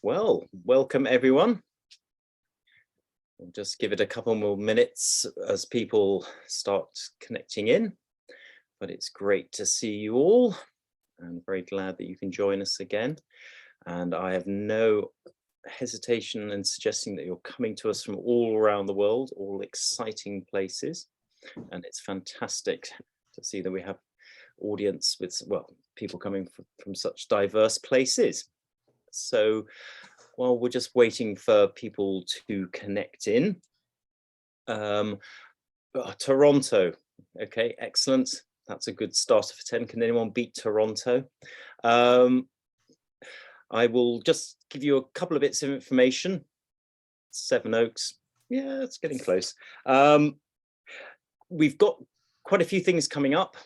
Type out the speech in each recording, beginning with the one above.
Well, welcome everyone. We'll just give it a couple more minutes as people start connecting in, but it's great to see you all. I'm very glad that you can join us again. And I have no hesitation in suggesting that you're coming to us from all around the world, all exciting places. And it's fantastic to see that we have audience with, well, people coming from such diverse places. So while we're just waiting for people to connect in, Toronto, okay, excellent. That's a good starter for 10. Can anyone beat Toronto? I will just give you a couple of bits of information. Seven Oaks, yeah, it's getting close. We've got quite a few things coming up.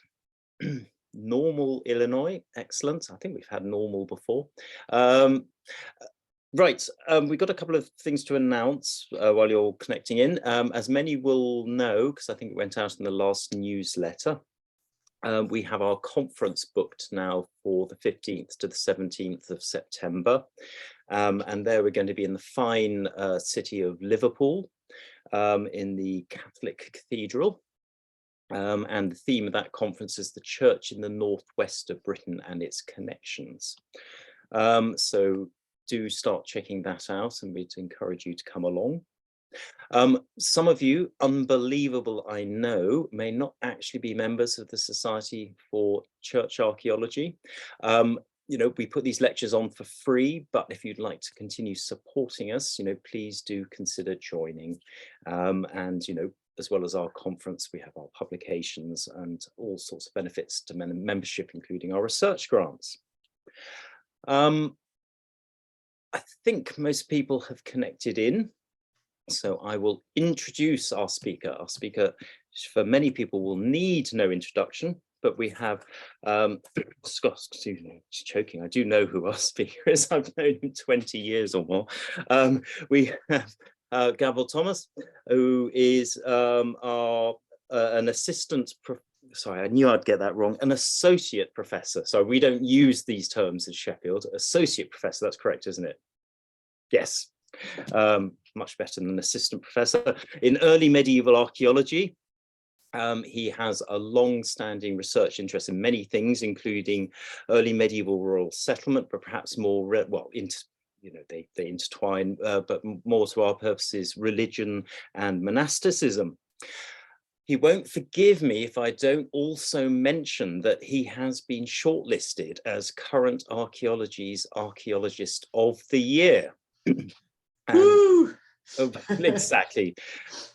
Normal, Illinois, excellent. I think we've had Normal before. Right, we've got a couple of things to announce while you're connecting in. As many will know, because I think it went out in the last newsletter, we have our conference booked now for the 15th to the 17th of September. And there we're going to be in the fine city of Liverpool, in the Catholic Cathedral. And the theme of that conference is the Church in the Northwest of Britain and its connections. So do start checking that out, and we'd encourage you to come along. Some of you, unbelievable I know, may not actually be members of the Society for Church Archaeology. You know, we put these lectures on for free, but if you'd like to continue supporting us, you know, please do consider joining. And, you know, as well as our conference, we have our publications and all sorts of benefits to membership, including our research grants. I think most people have connected in. So I will introduce our speaker. Our speaker, for many people, will need no introduction, but we have, excuse me, choking. I do know who our speaker is. I've known him 20 years or more. We have Gabor Thomas, who is an assistant, sorry, I knew I'd get that wrong, an associate professor. So we don't use these terms in Sheffield. Associate professor, that's correct, isn't it? Yes. Much better than an assistant professor in early medieval archaeology. He has a long-standing research interest in many things, including early medieval rural settlement, but perhaps more, well, you know, they intertwine, but more to our purposes, religion and monasticism. He won't forgive me if I don't also mention that he has been shortlisted as Current Archaeology's Archaeologist of the Year. Woo! Exactly.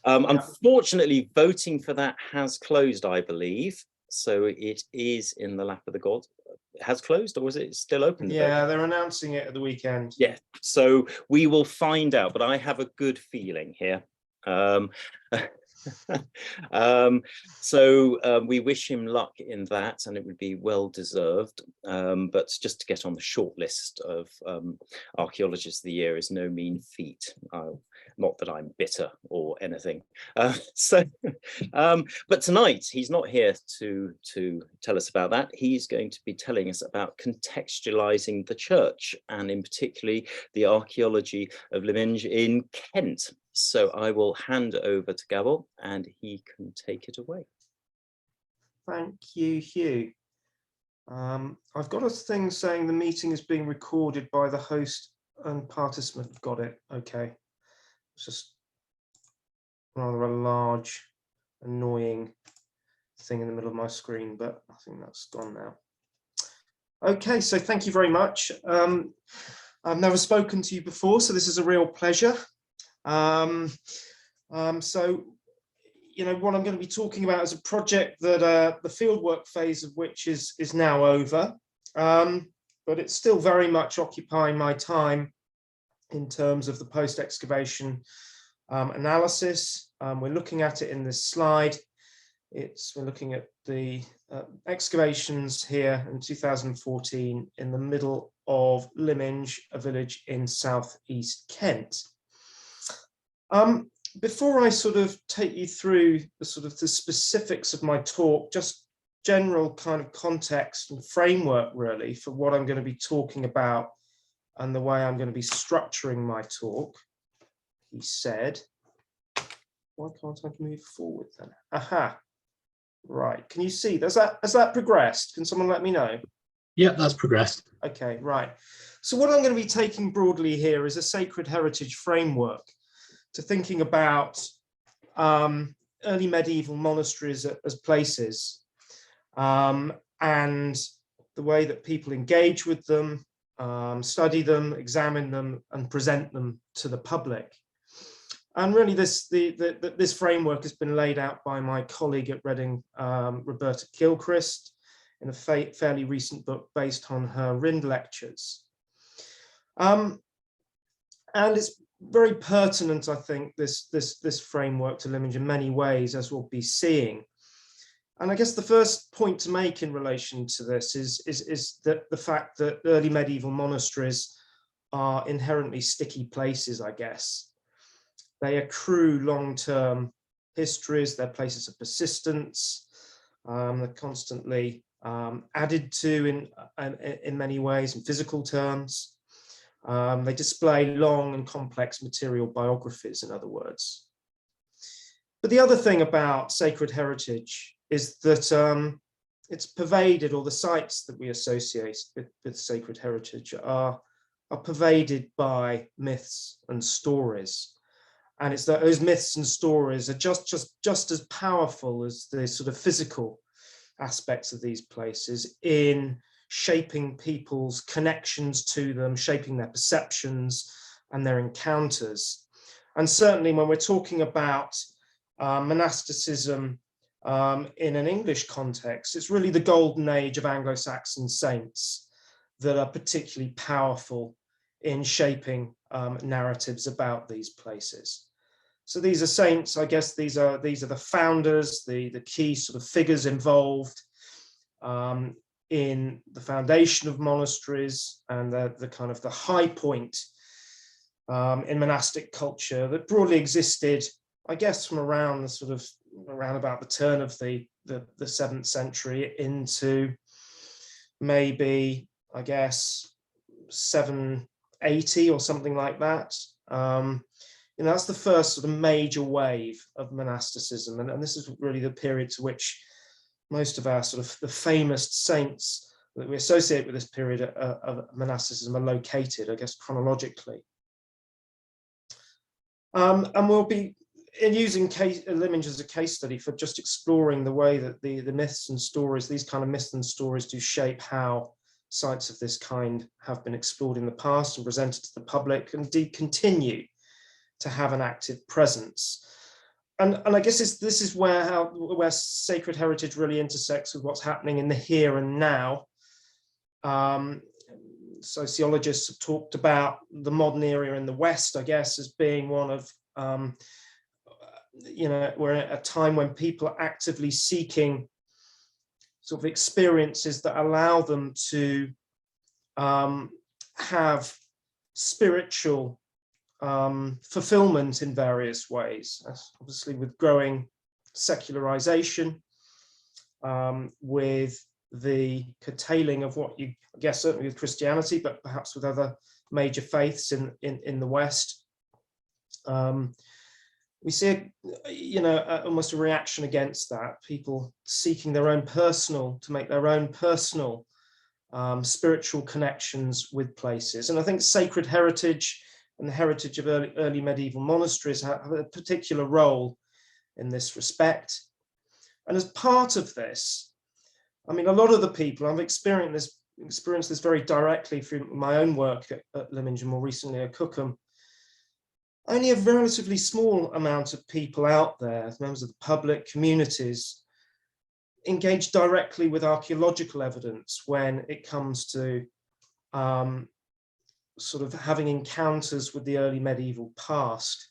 Unfortunately, voting for that has closed, I believe. So it is in the lap of the gods. It has closed, or is it still open? Yeah, they're announcing it at the weekend. Yeah, so we will find out, but I have a good feeling here. We wish him luck in that, and it would be well deserved. But just to get on the short list of Archaeologists of the Year is no mean feat. Not that I'm bitter or anything. But tonight he's not here to tell us about that. He's going to be telling us about contextualizing the church, and in particularly the archaeology of Lyminge in Kent. So I will hand over to Gabor and he can take it away. Thank you, Hugh. I've got a thing saying the meeting is being recorded by the host and participant. Got it. Okay. It's just rather a large, annoying thing in the middle of my screen, but I think that's gone now. Okay, so thank you very much. I've never spoken to you before, so this is a real pleasure. So, you know, what I'm going to be talking about is a project that the fieldwork phase of which is now over, but it's still very much occupying my time in terms of the post-excavation analysis. We're looking at it in this slide. We're looking at the excavations here in 2014 in the middle of Lyminge, a village in southeast Kent. before I sort of take you through the sort of the specifics of my talk, just general kind of context and framework really for what I'm going to be talking about and the way I'm going to be structuring my talk, he said, why can't I move forward then? Aha, right. Can you see, has that progressed? Can someone let me know? Yeah, that's progressed. Okay, right. So what I'm going to be taking broadly here is a sacred heritage framework to thinking about early medieval monasteries as places, and the way that people engage with them, study them, examine them, and present them to the public. And really this framework has been laid out by my colleague at Reading, Roberta Gilchrist, in a fairly recent book based on her Rind lectures. And it's very pertinent, I think, this framework to Lyminge in many ways, as we'll be seeing. And I guess the first point to make in relation to this is that the fact that early medieval monasteries are inherently sticky places, I guess. They accrue long-term histories, they're places of persistence, they're constantly added to in many ways, in physical terms. They display long and complex material biographies, in other words. But the other thing about sacred heritage is that it's pervaded, or the sites that we associate with sacred heritage are pervaded by myths and stories. And it's that those myths and stories are just as powerful as the sort of physical aspects of these places in shaping people's connections to them, shaping their perceptions and their encounters. And certainly when we're talking about monasticism in an English context, it's really the golden age of Anglo-Saxon saints that are particularly powerful in shaping narratives about these places. So these are saints, I guess these are the founders, the key sort of figures involved in the foundation of monasteries and the kind of the high point in monastic culture that broadly existed, I guess, from around the sort of around about the turn of the 7th century into maybe, I guess, 780 or something like that. You know, that's the first sort of major wave of monasticism, and this is really the period to which most of our sort of the famous saints that we associate with this period of monasticism are located, I guess, chronologically. And we'll be using Lyminge as a case study for just exploring the way that the myths and stories, these kind of myths and stories, do shape how sites of this kind have been explored in the past and presented to the public, and indeed continue to have an active presence. And I guess this is where sacred heritage really intersects with what's happening in the here and now. Sociologists have talked about the modern era in the West, I guess, as being one of, you know, we're at a time when people are actively seeking sort of experiences that allow them to have spiritual fulfillment in various ways, obviously with growing secularization, with the curtailing of what you, I guess, certainly with Christianity, but perhaps with other major faiths in the West. We see, you know, almost a reaction against that, people seeking their own personal, to make their own personal spiritual connections with places. And I think sacred heritage and the heritage of early medieval monasteries have a particular role in this respect. And as part of this, I mean, a lot of the people, I've experienced this very directly through my own work at Lyminge and more recently at Cookham. Only a relatively small amount of people out there, members of the public, communities, engage directly with archaeological evidence when it comes to sort of having encounters with the early medieval past.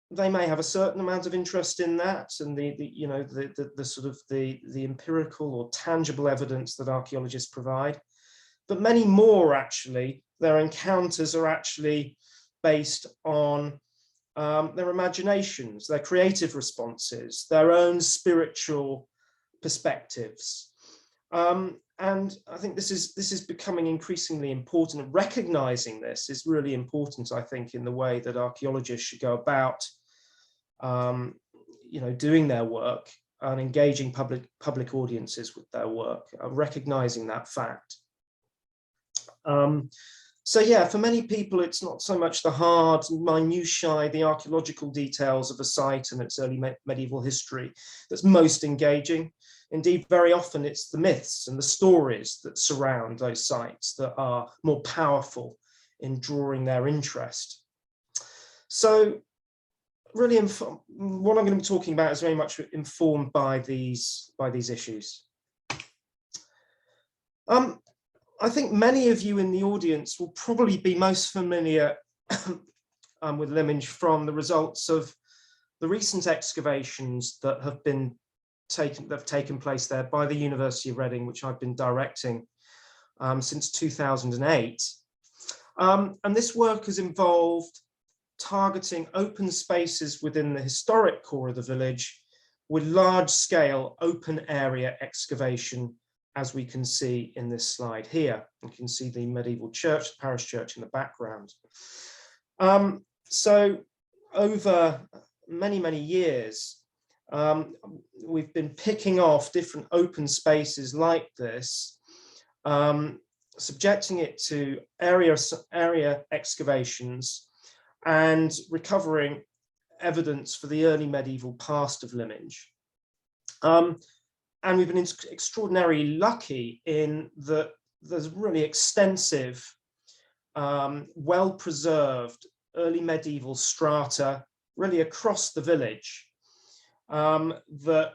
They may have a certain amount of interest in that, and the sort of the empirical or tangible evidence that archaeologists provide, but many more actually, their encounters are actually based on their imaginations, their creative responses, their own spiritual perspectives. And I think this is becoming increasingly important. Recognizing this is really important, I think, in the way that archaeologists should go about doing their work and engaging public audiences with their work, recognizing that fact. So yeah, for many people, it's not so much the hard minutiae, the archaeological details of a site and its early medieval history that's most engaging. Indeed, very often it's the myths and the stories that surround those sites that are more powerful in drawing their interest. So really, what I'm going to be talking about is very much informed by these issues. I think many of you in the audience will probably be most familiar with Lyminge from the results of the recent excavations that have taken place there by the University of Reading, which I've been directing since 2008. And this work has involved targeting open spaces within the historic core of the village with large-scale open area excavation, as we can see in this slide here. You can see the medieval church, the parish church in the background. So over many, many years, we've been picking off different open spaces like this, subjecting it to area excavations and recovering evidence for the early medieval past of Lyminge. And we've been extraordinarily lucky in that there's really extensive, well-preserved early medieval strata really across the village. That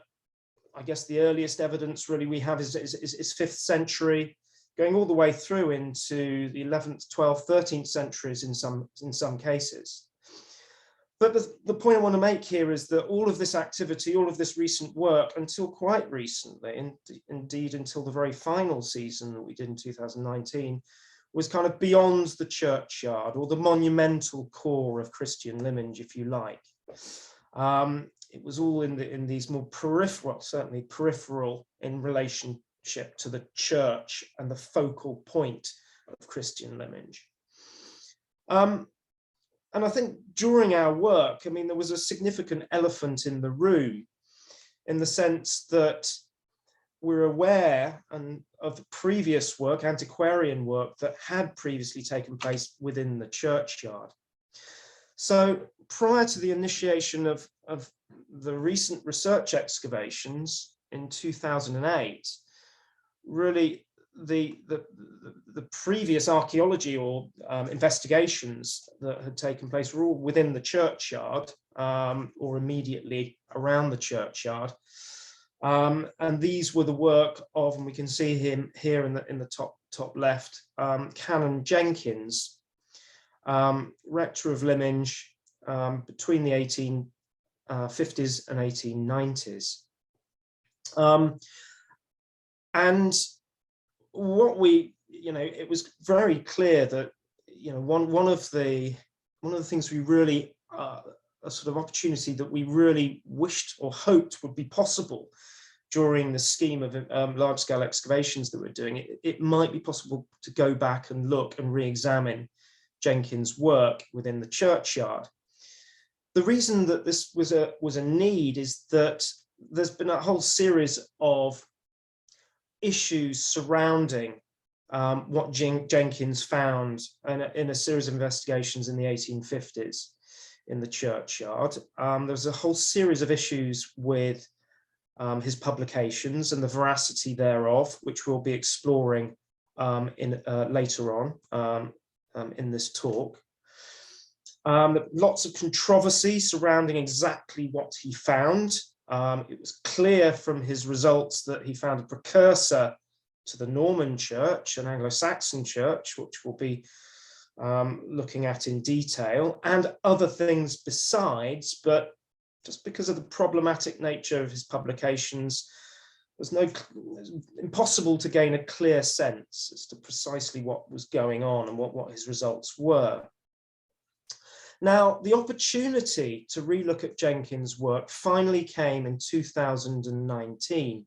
I guess the earliest evidence really we have is 5th century, going all the way through into the 11th, 12th, 13th centuries in some cases. But the point I want to make here is that all of this activity, all of this recent work, until quite recently, and indeed until the very final season that we did in 2019, was kind of beyond the churchyard or the monumental core of Christian Lyminge, if you like. It was all in these more peripheral, certainly peripheral in relationship to the church and the focal point of Christian Lyminge. And I think during our work, I mean, there was a significant elephant in the room in the sense that we're aware of previous work, antiquarian work, that had previously taken place within the churchyard. So prior to the initiation of the recent research excavations in 2008, really the previous archaeology or investigations that had taken place were all within the churchyard or immediately around the churchyard. And these were the work of, and we can see him here in the top left, Canon Jenkins, rector of Lyminge between the 1850s and 1890s. And what it was very clear that, one of the things we really, a sort of opportunity that we really wished or hoped would be possible during the scheme of large-scale excavations that we're doing, it might be possible to go back and look and re-examine Jenkins' work within the churchyard. The reason that this was a need is that there's been a whole series of issues surrounding what Jenkins found in a series of investigations in the 1850s in the churchyard. There's a whole series of issues with his publications and the veracity thereof, which we'll be exploring later on in this talk. Lots of controversy surrounding exactly what he found. It was clear from his results that he found a precursor to the Norman church, an Anglo-Saxon church, which we'll be looking at in detail, and other things besides, but just because of the problematic nature of his publications, it was impossible to gain a clear sense as to precisely what was going on and what his results were. Now, the opportunity to relook at Jenkins' work finally came in 2019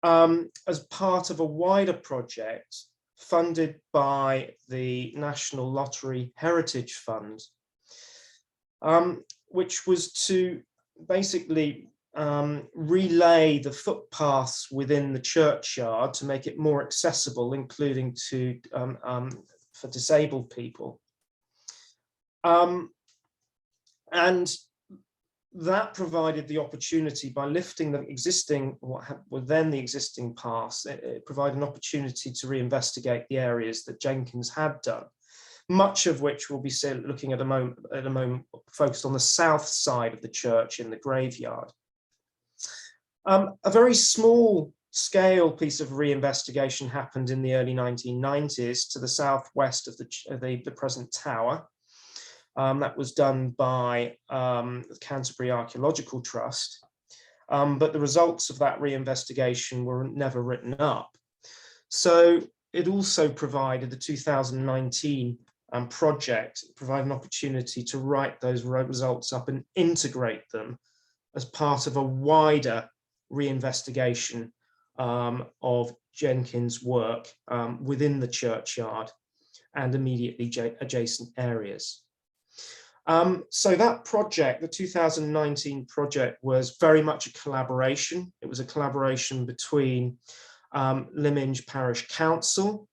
as part of a wider project funded by the National Lottery Heritage Fund, which was to basically relay the footpaths within the churchyard to make it more accessible, including to for disabled people. And that provided the opportunity, by lifting the existing, what were then the existing paths, it provided an opportunity to reinvestigate the areas that Jenkins had done, much of which we'll be looking at a moment focused on the south side of the church in the graveyard. A very small scale piece of reinvestigation happened in the early 1990s to the southwest of the present tower. That was done by the Canterbury Archaeological Trust, but the results of that reinvestigation were never written up. So it also provided the 2019 project, provided an opportunity to write those results up and integrate them as part of a wider reinvestigation of Jenkins' work within the churchyard and immediately adjacent areas. So that project, the 2019 project, was very much a collaboration. It was a collaboration between Lyminge Parish Council,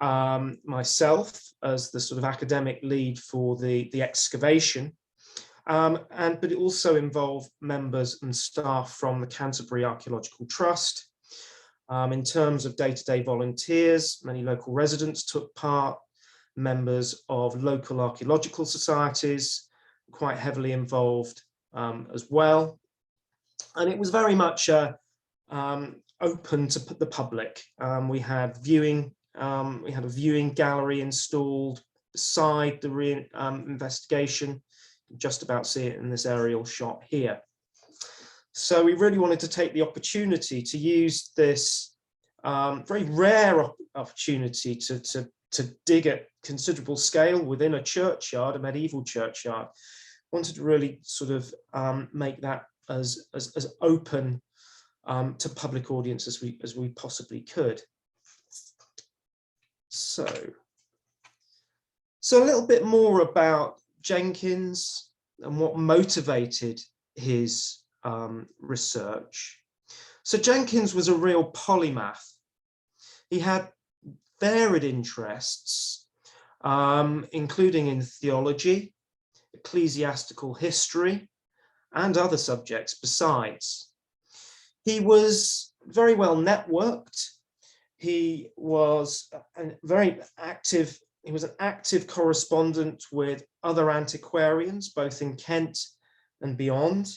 myself as the sort of academic lead for the excavation, but it also involved members and staff from the Canterbury Archaeological Trust. In terms of day-to-day volunteers, many local residents took part, members of local archaeological societies, quite heavily involved as well. And it was very much open to the public. We had a viewing gallery installed beside the investigation. You can just about see it in this aerial shot here. So we really wanted to take the opportunity to use this very rare opportunity to dig at considerable scale within a churchyard, a medieval churchyard. Wanted to really sort of make that as open to public audience as we possibly could. So a little bit more about Jenkins and what motivated his research. So Jenkins was a real polymath. He had varied interests, including in theology, ecclesiastical history, and other subjects besides. He was very well networked. He was very active. He was an active correspondent with other antiquarians, both in Kent and beyond.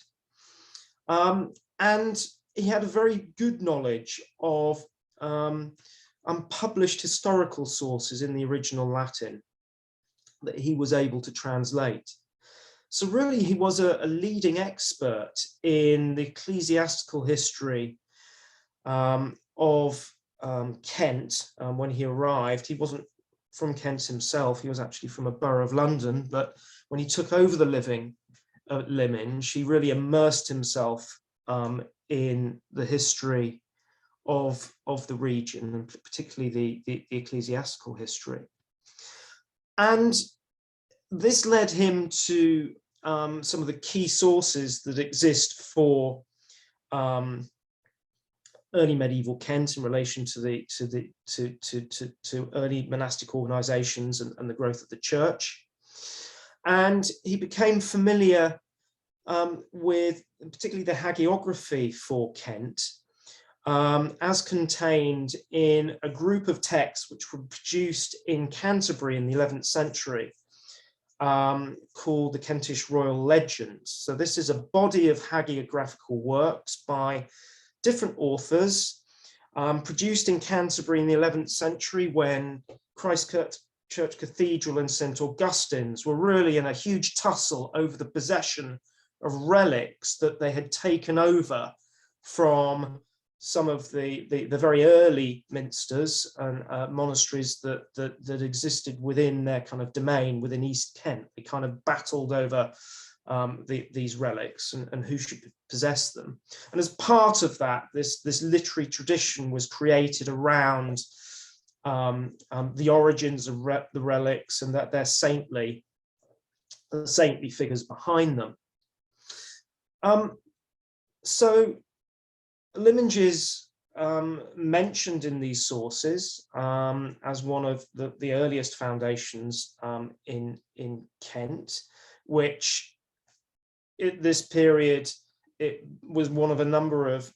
And he had a very good knowledge of unpublished historical sources in the original Latin that he was able to translate. So really, he was a leading expert in the ecclesiastical history of Kent. When he arrived, he wasn't from Kent himself, he was actually from a borough of London, but when he took over the living at Lyminge, he really immersed himself in the history of the region, and particularly the ecclesiastical history. And this led him to some of the key sources that exist for early medieval Kent in relation to early monastic organizations and the growth of the church. And he became familiar with particularly the hagiography for Kent, as contained in a group of texts which were produced in Canterbury in the 11th century, called the Kentish Royal Legends. So this is a body of hagiographical works by different authors, produced in Canterbury in the 11th century when Christchurch Cathedral and St. Augustine's were really in a huge tussle over the possession of relics that they had taken over from some of the very early minsters and monasteries that existed within their kind of domain within East Kent. They kind of battled over these relics and who should possess them. And as part of that, this literary tradition was created around the origins of the relics and that they're saintly figures behind them. So Lyminge is mentioned in these sources as one of the earliest foundations in Kent, which at this period it was one of a number of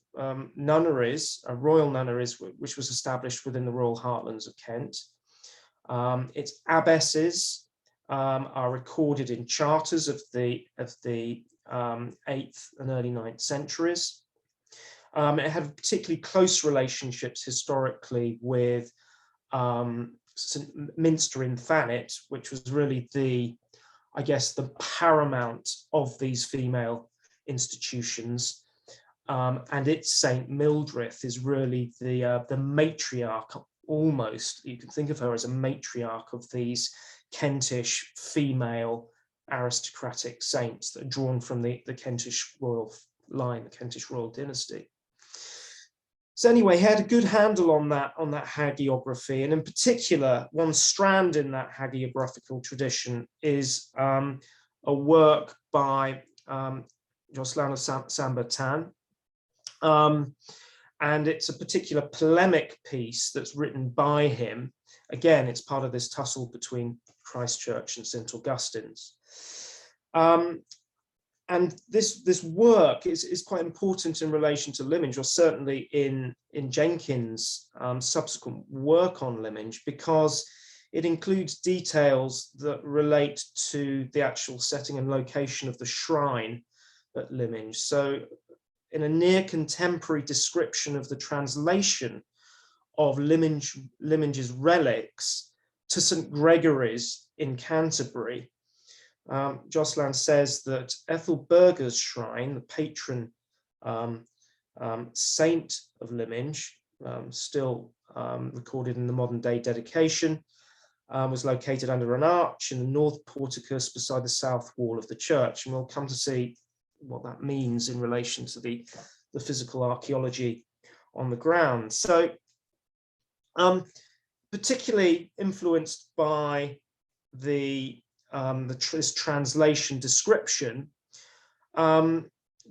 nunneries, royal nunneries, which was established within the royal heartlands of Kent. Its abbesses are recorded in charters of the 8th and early 9th centuries. It had particularly close relationships historically with St. Minster in Thanet, which was really the paramount of these female institutions. And its St. Mildreth is really the matriarch, almost. You can think of her as a matriarch of these Kentish female aristocratic saints that are drawn from the Kentish royal line, the Kentish royal dynasty. So anyway, he had a good handle on that hagiography, and in particular, one strand in that hagiographical tradition is a work by Jocelyn of Saint-Bertin, and it's a particular polemic piece that's written by him. Again, it's part of this tussle between Christ Church and St. Augustine's. And this work is quite important in relation to Lyminge, or certainly in Jenkins' subsequent work on Lyminge, because it includes details that relate to the actual setting and location of the shrine at Lyminge. So in a near contemporary description of the translation of Lyminge's relics to St. Gregory's in Canterbury, Jocelyn says that Ethelburga's shrine, the patron saint of Lyminge, still recorded in the modern day dedication, was located under an arch in the north porticus beside the south wall of the church. And we'll come to see what that means in relation to the physical archaeology on the ground. So particularly influenced by this translation description,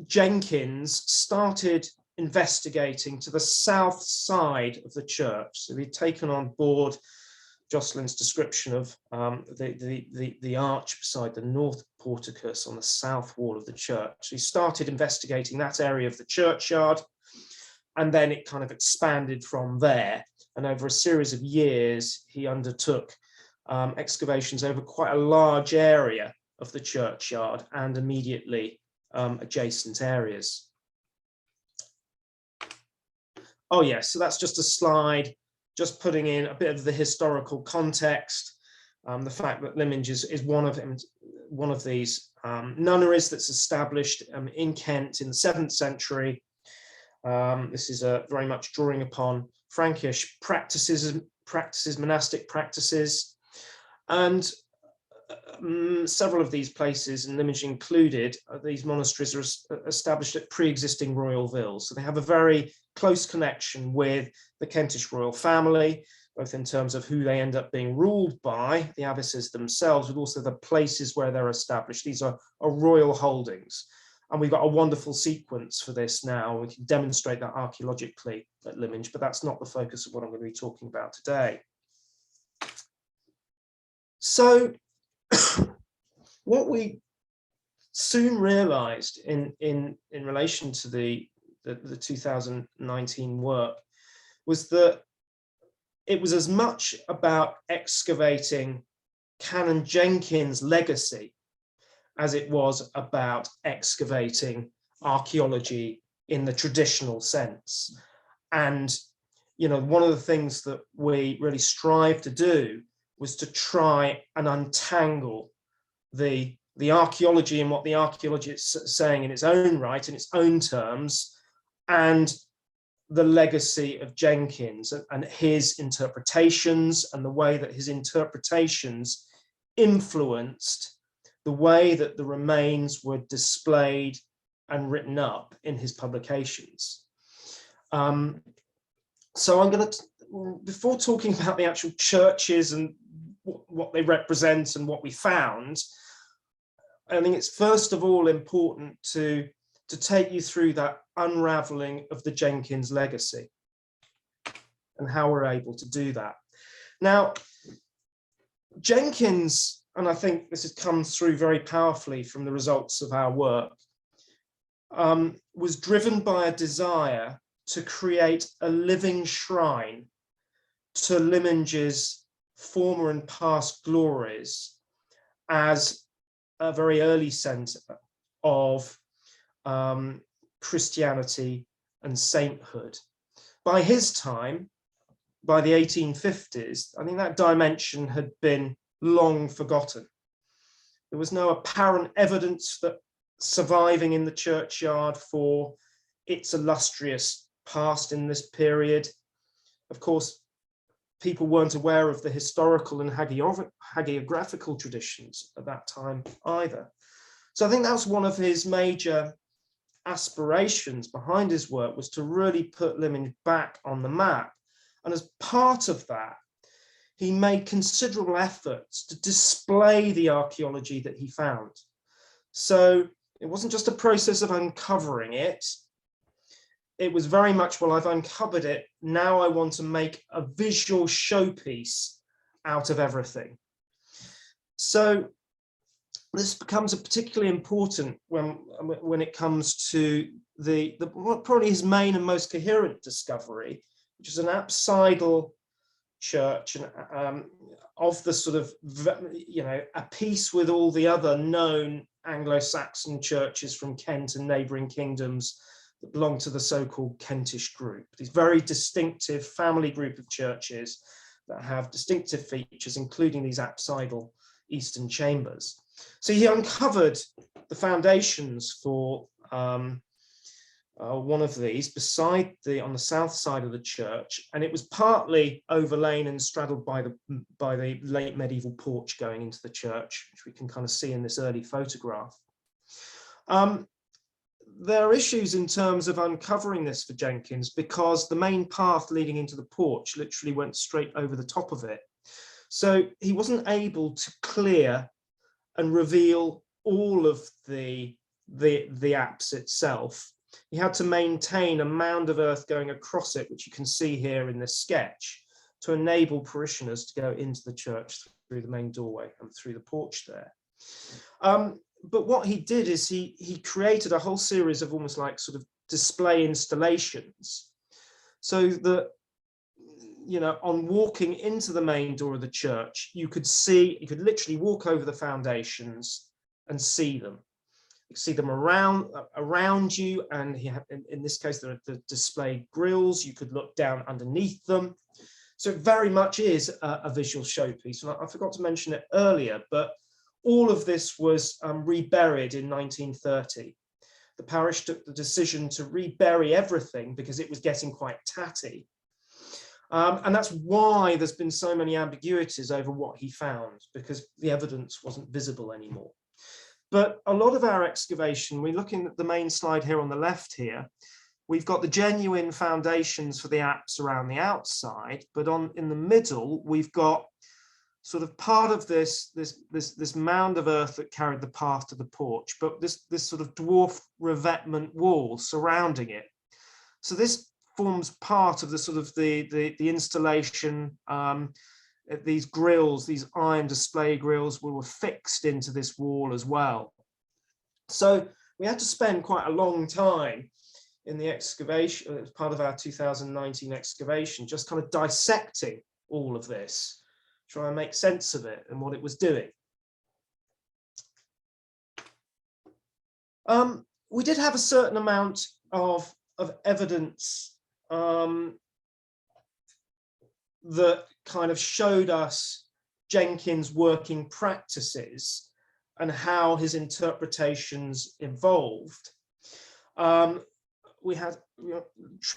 Jenkins started investigating to the south side of the church. So he'd taken on board Jocelyn's description of the arch beside the north porticus on the south wall of the church. So he started investigating that area of the churchyard, and then it kind of expanded from there. And over a series of years, he undertook excavations over quite a large area of the churchyard and immediately adjacent areas. Oh yes, so that's just a slide, just putting in a bit of the historical context. The fact that Lyminge is one of these nunneries that's established in Kent in the 7th century. This is very much drawing upon Frankish practices, monastic practices. And several of these places, and Lyminge included, these monasteries are established at pre-existing royal villas. So they have a very close connection with the Kentish royal family, both in terms of who they end up being ruled by, the abbesses themselves, but also the places where they're established. These are royal holdings. And we've got a wonderful sequence for this now. We can demonstrate that archaeologically at Lyminge, but that's not the focus of what I'm going to be talking about today. So what we soon realized in relation to the 2019 work was that it was as much about excavating Canon Jenkins' legacy as it was about excavating archaeology in the traditional sense. And, you know, one of the things that we really strive to do was to try and untangle the archaeology and what the archaeology is saying in its own right, in its own terms, and the legacy of Jenkins and his interpretations, and the way that his interpretations influenced the way that the remains were displayed and written up in his publications. So I'm going to, before talking about the actual churches and what they represent and what we found, I think it's first of all important to take you through that unraveling of the Jenkins legacy and how we're able to do that. Now, Jenkins, and I think this has come through very powerfully from the results of our work, was driven by a desire to create a living shrine to Lyminge's former and past glories as a very early centre of Christianity and sainthood. By his time, by the 1850s, I think that dimension had been long forgotten. There was no apparent evidence that surviving in the churchyard for its illustrious past in this period. Of course, people weren't aware of the historical and hagiographical traditions at that time either. So I think that's one of his major aspirations behind his work, was to really put Lyminge back on the map. And as part of that, he made considerable efforts to display the archaeology that he found. So it wasn't just a process of uncovering it. It was very much, well, I've uncovered it, now I want to make a visual showpiece out of everything. So this becomes particularly important when it comes to probably his main and most coherent discovery, which is an apsidal church, and of the sort of, a piece with all the other known Anglo-Saxon churches from Kent and neighbouring kingdoms that belong to the so-called Kentish group. These very distinctive family group of churches that have distinctive features, including these apsidal eastern chambers. So he uncovered the foundations for one of these on the south side of the church, and it was partly overlain and straddled by the late medieval porch going into the church, which we can kind of see in this early photograph. There are issues in terms of uncovering this for Jenkins, because the main path leading into the porch literally went straight over the top of it. So he wasn't able to clear and reveal all of the apse itself. He had to maintain a mound of earth going across it, which you can see here in this sketch, to enable parishioners to go into the church through the main doorway and through the porch there. But what he did is he created a whole series of almost like sort of display installations, so that, on walking into the main door of the church, you could literally walk over the foundations and see them. You could see them around you, and in this case, there are the display grills. You could look down underneath them. So it very much is a visual showpiece. And I forgot to mention it earlier, but all of this was reburied in 1930. The parish took the decision to rebury everything because it was getting quite tatty. And that's why there's been so many ambiguities over what he found, because the evidence wasn't visible anymore. But a lot of our excavation, we're looking at the main slide here on the left here, we've got the genuine foundations for the apse around the outside, but in the middle, we've got sort of part of this mound of earth that carried the path to the porch, but this sort of dwarf revetment wall surrounding it. So this forms part of the sort of the installation. These grills, these iron display grills, were fixed into this wall as well. So we had to spend quite a long time in the excavation, as part of our 2019 excavation, just kind of dissecting all of this, try and make sense of it and what it was doing. We did have a certain amount of evidence that kind of showed us Jenkins' working practices and how his interpretations evolved. we had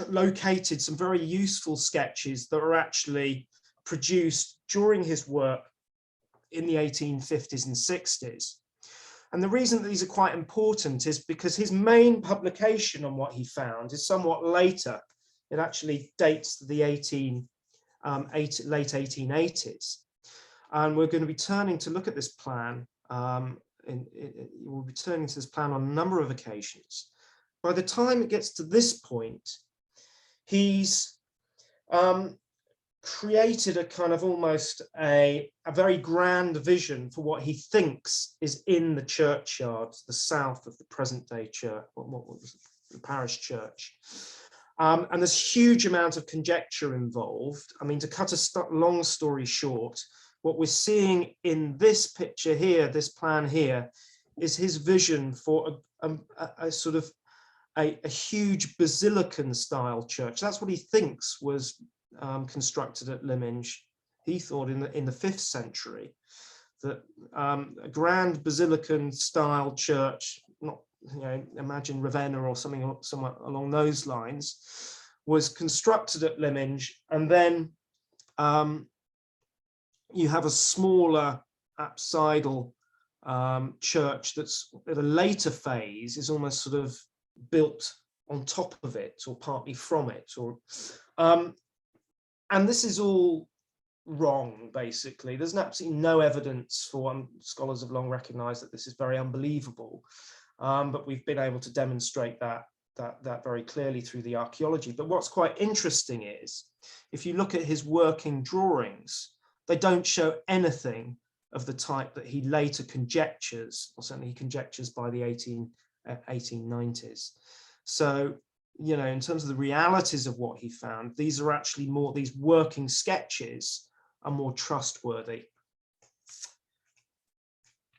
located some very useful sketches that were actually produced during his work in the 1850s and 60s. And the reason that these are quite important is because his main publication on what he found is somewhat later. It actually dates to the late 1880s. And we're going to be turning to look at this plan. We'll be turning to this plan on a number of occasions. By the time it gets to this point, he's created a kind of almost a very grand vision for what he thinks is in the churchyard, the south of the present day church, what was it? The parish church. And there's a huge amount of conjecture involved. I mean, to cut a long story short, what we're seeing in this picture here, this plan here, is his vision for a sort of a huge basilican style church. That's what he thinks was constructed at Lyminge. He thought in the 5th century that a grand basilican style church, not, you know, imagine Ravenna or something somewhat along those lines, was constructed at Lyminge, and then you have a smaller apsidal church that's at a later phase is almost sort of built on top of it or partly from it, or and this is all wrong, basically. There's absolutely no evidence for, scholars have long recognized that this is very unbelievable, but we've been able to demonstrate that very clearly through the archaeology. But what's quite interesting is, if you look at his working drawings, they don't show anything of the type that he later conjectures, or certainly he conjectures by the 1890s. So, you know, in terms of the realities of what he found, these are actually more, these working sketches are more trustworthy.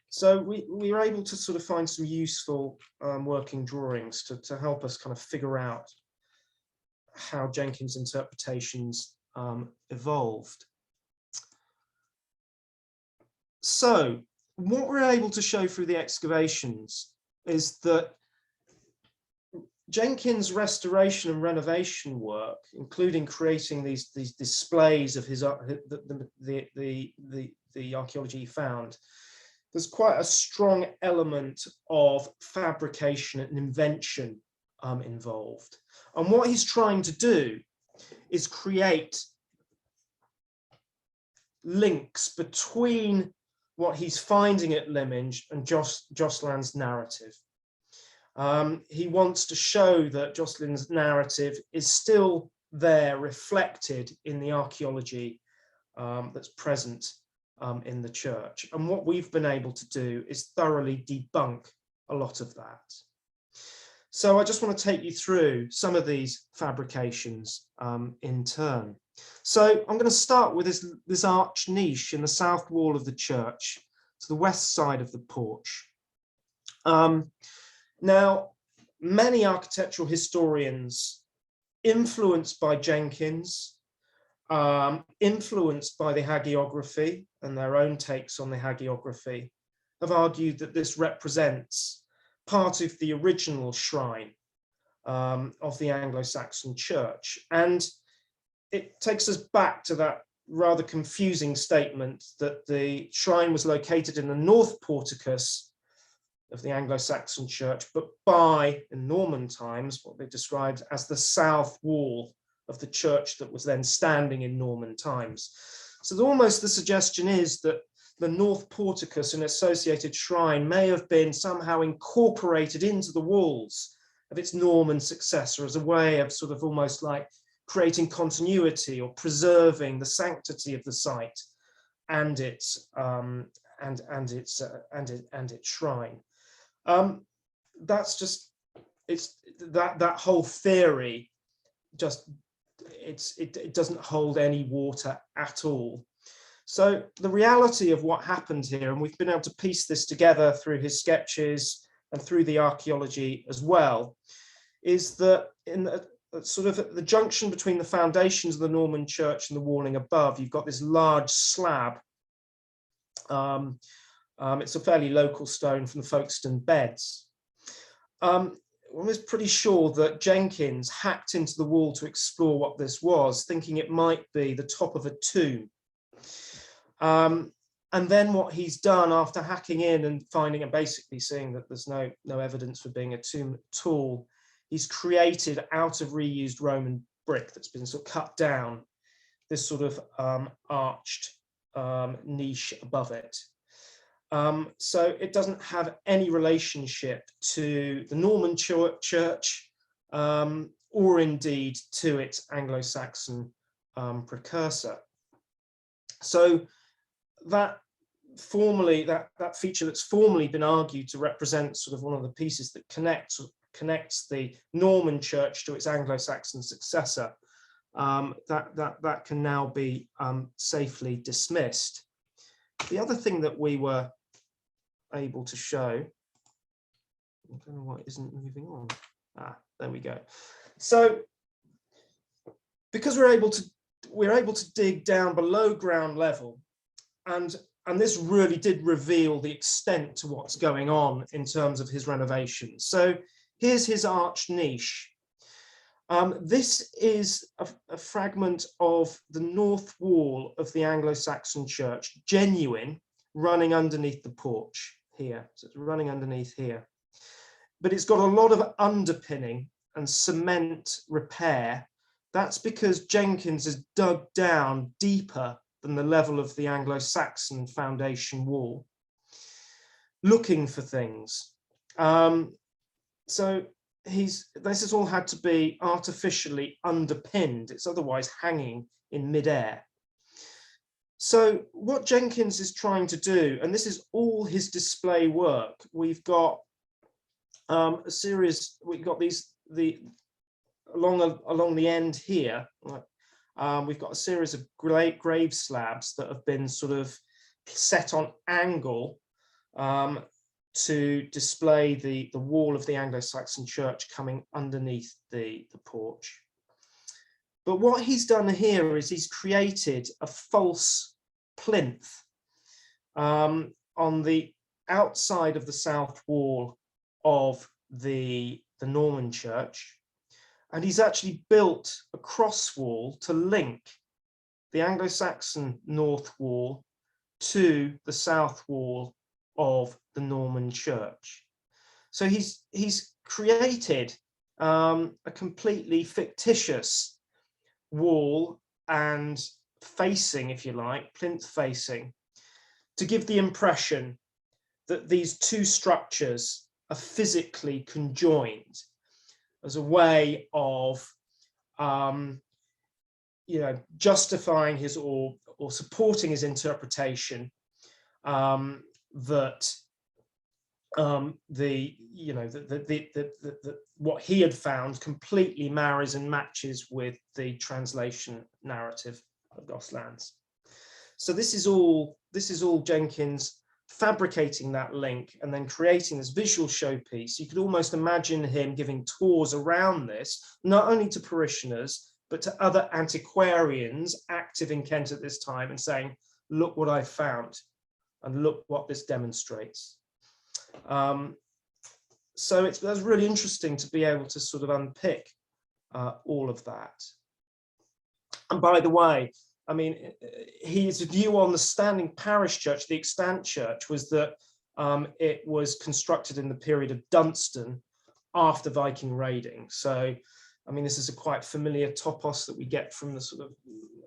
So we were able to sort of find some useful working drawings to help us kind of figure out how Jenkins' interpretations evolved. So what we're able to show through the excavations is that Jenkins' restoration and renovation work, including creating these displays of his the archaeology he found, there's quite a strong element of fabrication and invention involved. And what he's trying to do is create links between what he's finding at Lyminge and Joscelin's narrative. He wants to show that Joscelin's narrative is still there, reflected in the archaeology that's present in the church. And what we've been able to do is thoroughly debunk a lot of that. So I just want to take you through some of these fabrications in turn. So I'm going to start with this arch niche in the south wall of the church to the west side of the porch. Now, many architectural historians, influenced by Jenkins, influenced by the hagiography and their own takes on the hagiography, have argued that this represents part of the original shrine of the Anglo-Saxon church. And it takes us back to that rather confusing statement that the shrine was located in the north porticus of the Anglo-Saxon church, but in Norman times, what they described as the south wall of the church that was then standing in Norman times. So almost the suggestion is that the north porticus and associated shrine may have been somehow incorporated into the walls of its Norman successor as a way of sort of almost like creating continuity or preserving the sanctity of the site and its shrine. That's just, it's that whole theory just it doesn't hold any water at all. So the reality of what happened here, and we've been able to piece this together through his sketches and through the archaeology as well, is that in the sort of at the junction between the foundations of the Norman church and the walling above, you've got this large slab. It's a fairly local stone from the Folkestone beds. one was pretty sure that Jenkins hacked into the wall to explore what this was, thinking it might be the top of a tomb. And then what he's done after hacking in and finding and basically seeing that there's no evidence for being a tomb at all, he's created out of reused Roman brick that's been sort of cut down this sort of arched niche above it. So it doesn't have any relationship to the Norman church or indeed to its Anglo-Saxon precursor. So that feature that's formally been argued to represent sort of one of the pieces that connects the Norman church to its Anglo-Saxon successor, that can now be safely dismissed. The other thing that we were able to show, I don't know why it isn't moving on. There we go. So because we're able to dig down below ground level, and this really did reveal the extent to what's going on in terms of his renovations. So here's his arched niche. This is a fragment of the north wall of the Anglo-Saxon church, genuine, running underneath the porch here. So it's running underneath here. But it's got a lot of underpinning and cement repair. That's because Jenkins has dug down deeper than the level of the Anglo-Saxon foundation wall, looking for things. So this has all had to be artificially underpinned. It's otherwise hanging in midair. So what Jenkins is trying to do, and this is all his display work, we've got a series, we've got along the end here, we've got a series of grave slabs that have been sort of set on angle to display the wall of the Anglo-Saxon church coming underneath the porch. But what he's done here is he's created a false plinth on the outside of the south wall of the Norman church. And he's actually built a cross wall to link the Anglo-Saxon north wall to the south wall of the Norman church. So he's created a completely fictitious wall and facing, if you like, plinth facing, to give the impression that these two structures are physically conjoined, as a way of justifying his or supporting his interpretation that what he had found completely marries and matches with the translation narrative of Goslands. So this is all Jenkins fabricating that link and then creating this visual showpiece. You could almost imagine him giving tours around this, not only to parishioners, but to other antiquarians active in Kent at this time, and saying, look what I found and look what this demonstrates. So that's really interesting to be able to sort of unpick all of that. And by the way, I mean, his view on the standing parish church, the extant church, was that it was constructed in the period of Dunstan after Viking raiding. So, I mean, this is a quite familiar topos that we get from the sort of,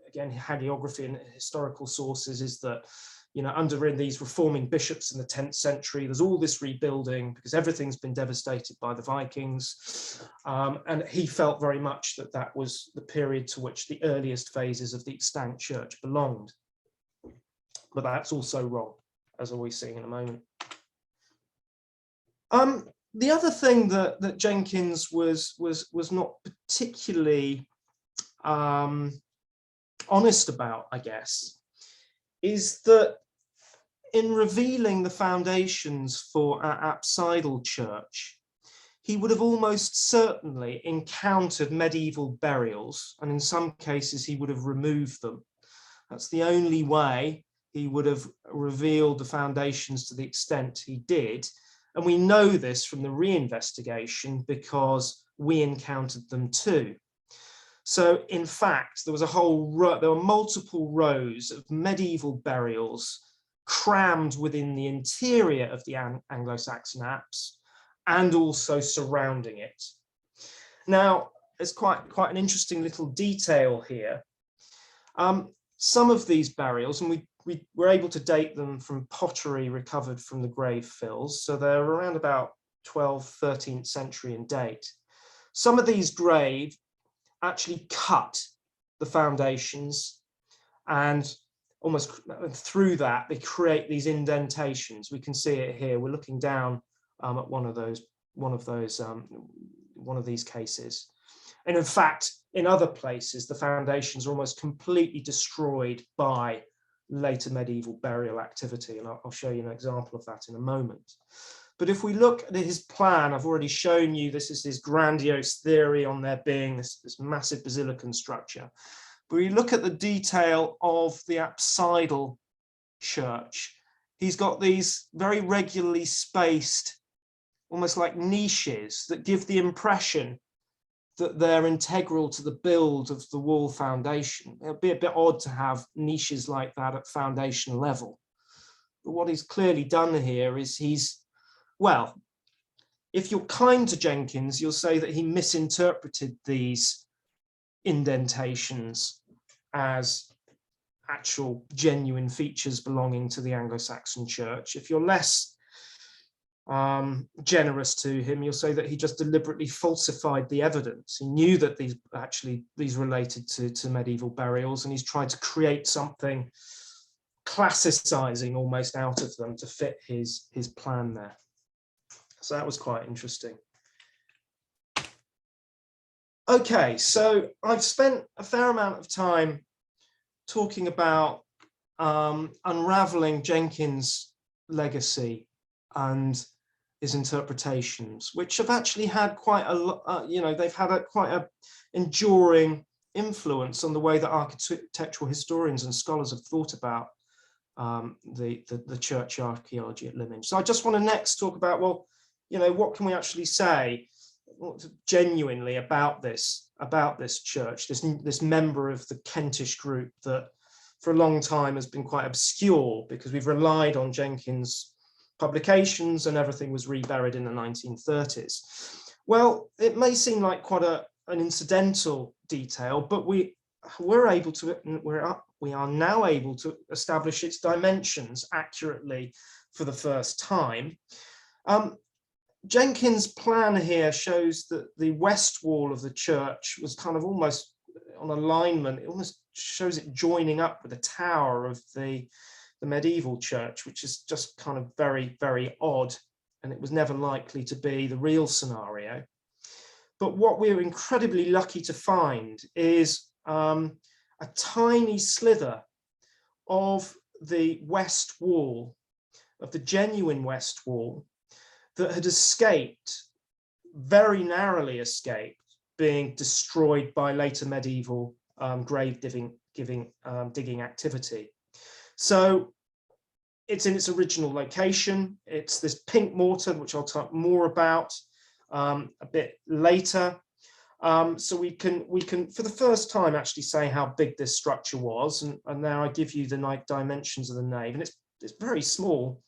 again, hagiography and historical sources, is that, under these reforming bishops in the 10th century, there's all this rebuilding because everything's been devastated by the Vikings. And he felt very much that that was the period to which the earliest phases of the extant church belonged. But that's also wrong, as we'll be seeing in a moment. The other thing that Jenkins was not particularly honest about, I guess, is that in revealing the foundations for our apsidal church, he would have almost certainly encountered medieval burials, and in some cases he would have removed them. That's the only way he would have revealed the foundations to the extent he did. And we know this from the reinvestigation because we encountered them too. So in fact, there was a whole row, there were multiple rows of medieval burials crammed within the interior of the Anglo-Saxon apse and also surrounding it. Now, there's quite an interesting little detail here. Some of these burials, and we were able to date them from pottery recovered from the grave fills, so they're around about 12th, 13th century in date. Some of these graves actually cut the foundations, and almost through that they create these indentations. We can see it here. We're looking down at one of these cases. And in fact, in other places, the foundations are almost completely destroyed by later medieval burial activity. And I'll show you an example of that in a moment. But if we look at his plan, I've already shown you this is his grandiose theory on there being this massive basilican structure. But we look at the detail of the apsidal church. He's got these very regularly spaced, almost like niches that give the impression that they're integral to the build of the wall foundation. It'd be a bit odd to have niches like that at foundation level. But what he's clearly done here is well, if you're kind to Jenkins, you'll say that he misinterpreted these indentations as actual genuine features belonging to the Anglo-Saxon church. If you're less generous to him, you'll say that he just deliberately falsified the evidence. He knew that these related to medieval burials, and he's tried to create something classicizing almost out of them to fit his plan there. So that was quite interesting. Okay, so I've spent a fair amount of time talking about unraveling Jenkins' legacy and his interpretations, which have actually had quite a, they've had quite a enduring influence on the way that architectural historians and scholars have thought about the church archaeology at Lyminge. So I just want to next talk about, well, what can we actually say genuinely about this church, this member of the Kentish group that for a long time has been quite obscure because we've relied on Jenkins' publications and everything was reburied in the 1930s. Well, it may seem like quite an incidental detail, but we are now able to establish its dimensions accurately for the first time. Jenkins' plan here shows that the west wall of the church was kind of almost on alignment. It almost shows it joining up with the tower of the medieval church, which is just kind of very, very odd. And it was never likely to be the real scenario. But what we're incredibly lucky to find is a tiny slither of the west wall, of the genuine west wall, that had escaped, very narrowly escaped, being destroyed by later medieval grave digging activity. So it's in its original location. It's this pink mortar, which I'll talk more about a bit later. So we can, for the first time, actually say how big this structure was. And now I give you the dimensions of the nave, and it's very small.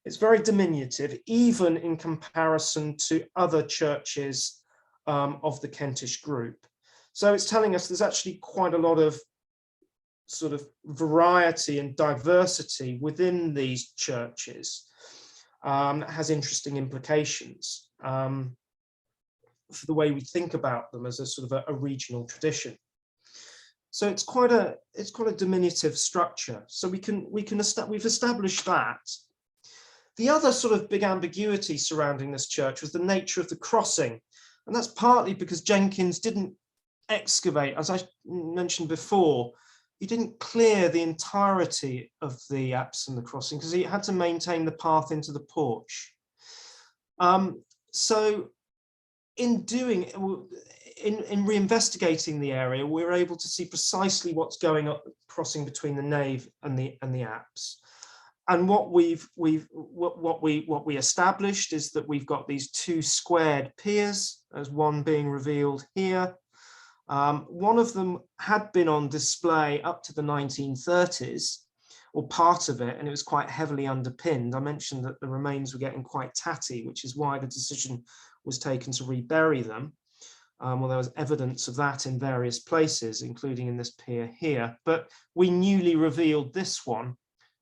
It's very diminutive, even in comparison to other churches of the Kentish group. So it's telling us there's actually quite a lot of sort of variety and diversity within these churches. That has interesting implications for the way we think about them as a sort of a regional tradition. So it's quite a diminutive structure. So we've established that. The other sort of big ambiguity surrounding this church was the nature of the crossing. And that's partly because Jenkins didn't excavate, as I mentioned before, he didn't clear the entirety of the apse and the crossing because he had to maintain the path into the porch. So in reinvestigating the area, we were able to see precisely what's going on crossing between the nave and the apse. And what we established is that we've got these two squared piers, as one being revealed here. One of them had been on display up to the 1930s, or part of it, and it was quite heavily underpinned. I mentioned that the remains were getting quite tatty, which is why the decision was taken to rebury them. Well, there was evidence of that in various places, including in this pier here, but we newly revealed this one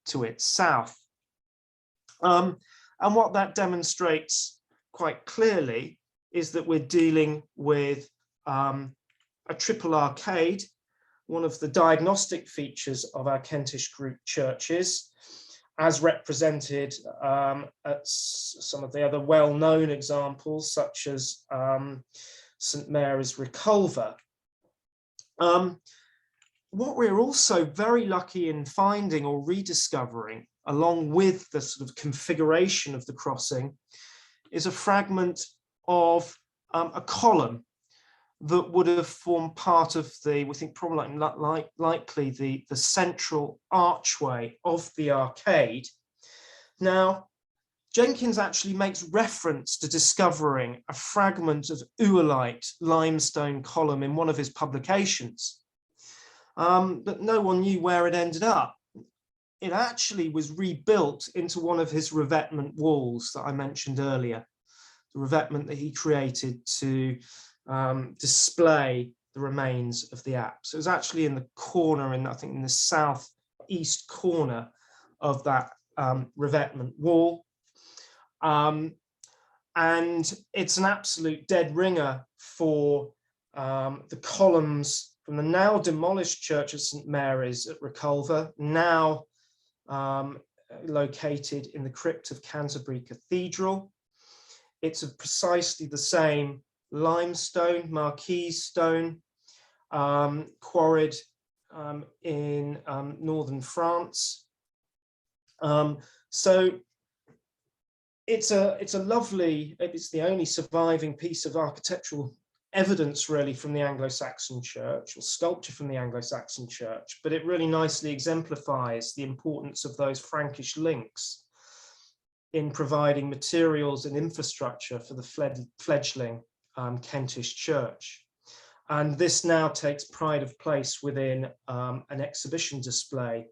to its south. And what that demonstrates quite clearly is that we're dealing with a triple arcade, one of the diagnostic features of our Kentish group churches, as represented at some of the other well-known examples, such as St Mary's, Reculver. What we're also very lucky in finding or rediscovering, along with the sort of configuration of the crossing, is a fragment of a column that would have formed part of the, we think probably likely the central archway of the arcade. Now, Jenkins actually makes reference to discovering a fragment of oolite limestone column in one of his publications, but no one knew where it ended up. It actually was rebuilt into one of his revetment walls that I mentioned earlier, the revetment that he created to display the remains of the apse. So it was actually in the corner, I think in the southeast corner of that revetment wall. And it's an absolute dead ringer for the columns from the now demolished Church of St Mary's at Reculver, now located in the crypt of Canterbury Cathedral. It's of precisely the same limestone, marquise stone, quarried in northern France. So it's a lovely, it's the only surviving piece of architectural evidence really from the Anglo-Saxon church, or sculpture from the Anglo-Saxon church, but it really nicely exemplifies the importance of those Frankish links in providing materials and infrastructure for the fledgling Kentish church. And this now takes pride of place within an exhibition display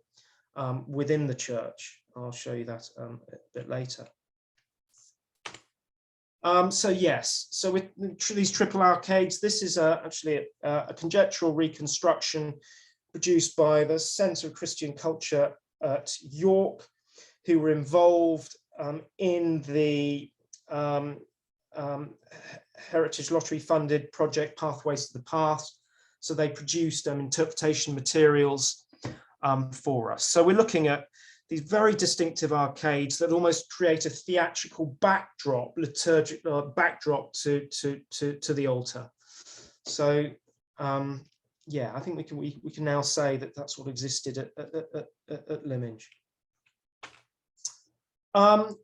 within the church. I'll show you that a bit later. So yes, so with these triple arcades, this is actually a conjectural reconstruction produced by the Centre of Christian Culture at York, who were involved in the Heritage Lottery funded project Pathways to the Past. So they produced interpretation materials for us. So we're looking at these very distinctive arcades that almost create a theatrical backdrop, liturgical backdrop to the altar. So yeah, I think we can now say that that's what existed at Lyminge.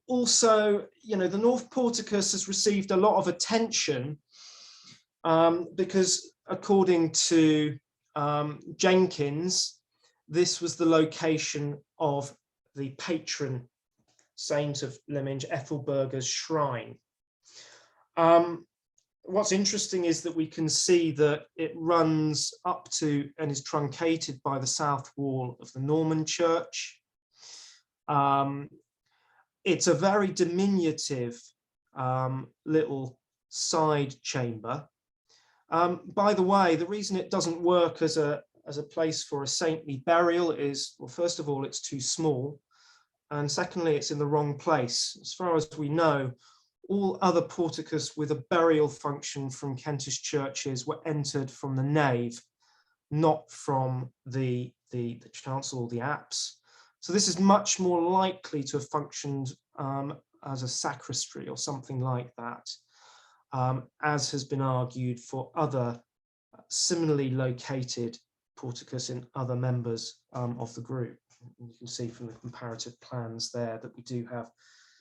Also, you know, the North Porticus has received a lot of attention because, according to Jenkins, this was the location of the patron saint of Lyminge, Ethelburga's shrine. What's interesting is that we can see that it runs up to and is truncated by the south wall of the Norman church. It's a very diminutive little side chamber. By the way, the reason it doesn't work as a place for a saintly burial is, well, first of all, it's too small, and secondly, it's in the wrong place. As far as we know, all other porticus with a burial function from Kentish churches were entered from the nave, not from the chancel or the apse. So this is much more likely to have functioned as a sacristy or something like that, as has been argued for other similarly located porticus in other members of the group. You can see from the comparative plans there that we do have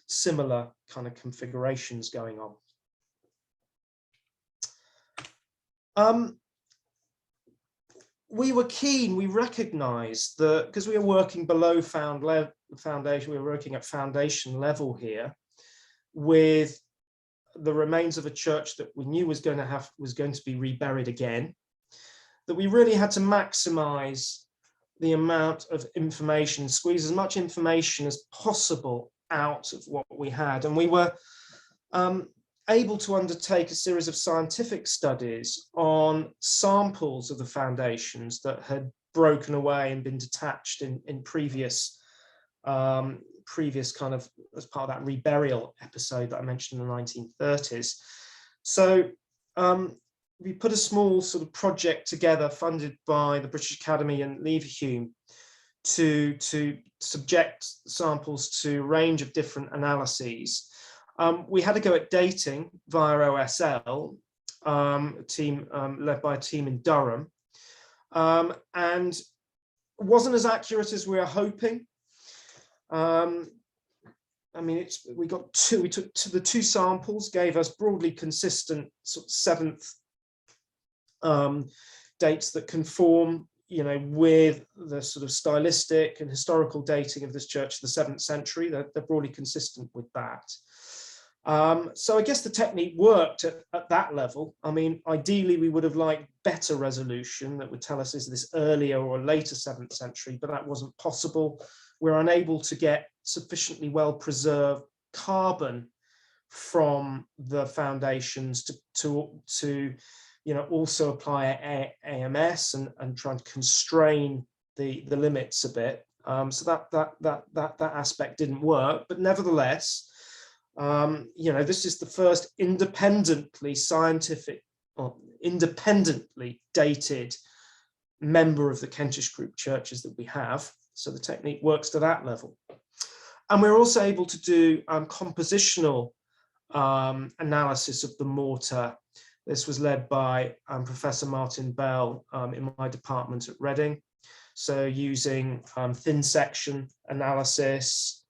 similar kind of configurations going on. we were keen, we recognized that, because we were working below foundation, we were working at foundation level here with the remains of a church that we knew was going to be reburied again, that we really had to maximize the amount of information, squeeze as much information as possible out of what we had. And we were able to undertake a series of scientific studies on samples of the foundations that had broken away and been detached in previous kind of, as part of that reburial episode that I mentioned in the 1930s. So we put a small sort of project together funded by the British Academy and Leverhulme to subject samples to a range of different analyses. We had to go at dating via OSL, a team led by a team in Durham, and wasn't as accurate as we were hoping. I mean, we took the two samples, gave us broadly consistent sort of seventh dates that conform, with the sort of stylistic and historical dating of this church of the 7th century. They're broadly consistent with that. So I guess the technique worked at that level. I mean, ideally, we would have liked better resolution that would tell us is this earlier or later 7th century, but that wasn't possible. We're unable to get sufficiently well preserved carbon from the foundations to also apply AMS and try and constrain the limits a bit. So that aspect didn't work, but nevertheless, this is the first independently dated member of the Kentish group churches that we have. So the technique works to that level. And we're also able to do compositional analysis of the mortar. This was led by Professor Martin Bell in my department at Reading. So using thin section analysis,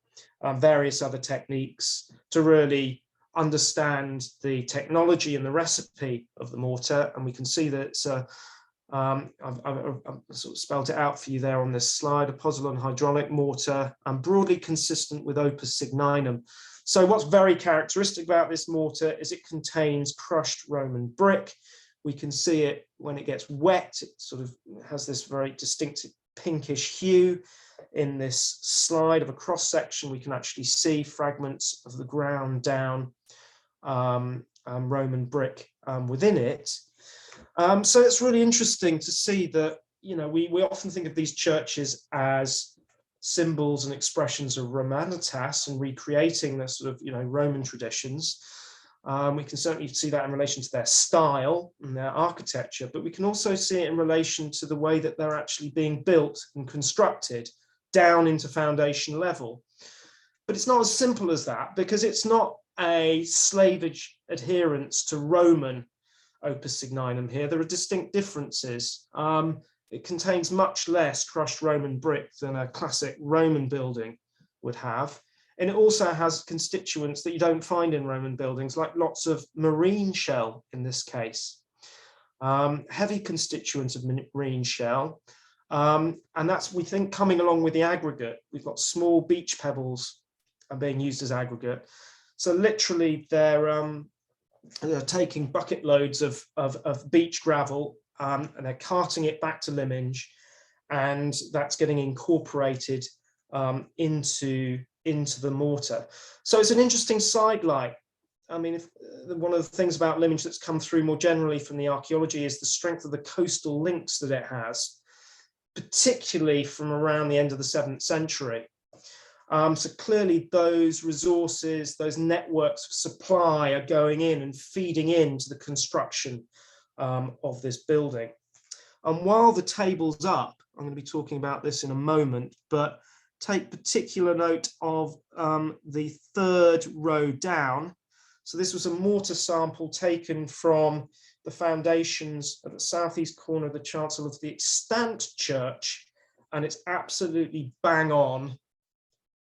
various other techniques to really understand the technology and the recipe of the mortar. And we can see that it's I've sort of spelled it out for you there on this slide, a pozzolan hydraulic mortar, and broadly consistent with opus signinum. So what's very characteristic about this mortar is it contains crushed Roman brick. We can see it when it gets wet. It sort of has this very distinctive pinkish hue. In this slide of a cross section, we can actually see fragments of the ground down Roman brick within it. So it's really interesting to see that, we often think of these churches as symbols and expressions of Romanitas and recreating the sort of, Roman traditions. We can certainly see that in relation to their style and their architecture, but we can also see it in relation to the way that they're actually being built and constructed down into foundation level. But it's not as simple as that, because it's not a slavage adherence to Roman opus signinum here. There are distinct differences. It contains much less crushed Roman brick than a classic Roman building would have. And it also has constituents that you don't find in Roman buildings, like lots of marine shell in this case. Heavy constituents of marine shell. And that's, we think, coming along with the aggregate. We've got small beach pebbles being used as aggregate. So literally they're taking bucket loads of beach gravel and they're carting it back to Lyminge, and that's getting incorporated into the mortar. So it's an interesting sidelight. I mean, one of the things about Lyminge that's come through more generally from the archaeology is the strength of the coastal links that it has, particularly from around the end of the 7th century. So clearly those resources, those networks of supply are going in and feeding into the construction of this building. And while the table's up, I'm going to be talking about this in a moment, but take particular note of the third row down. So this was a mortar sample taken from the foundations at the southeast corner of the chancel of the extant church, and it's absolutely bang on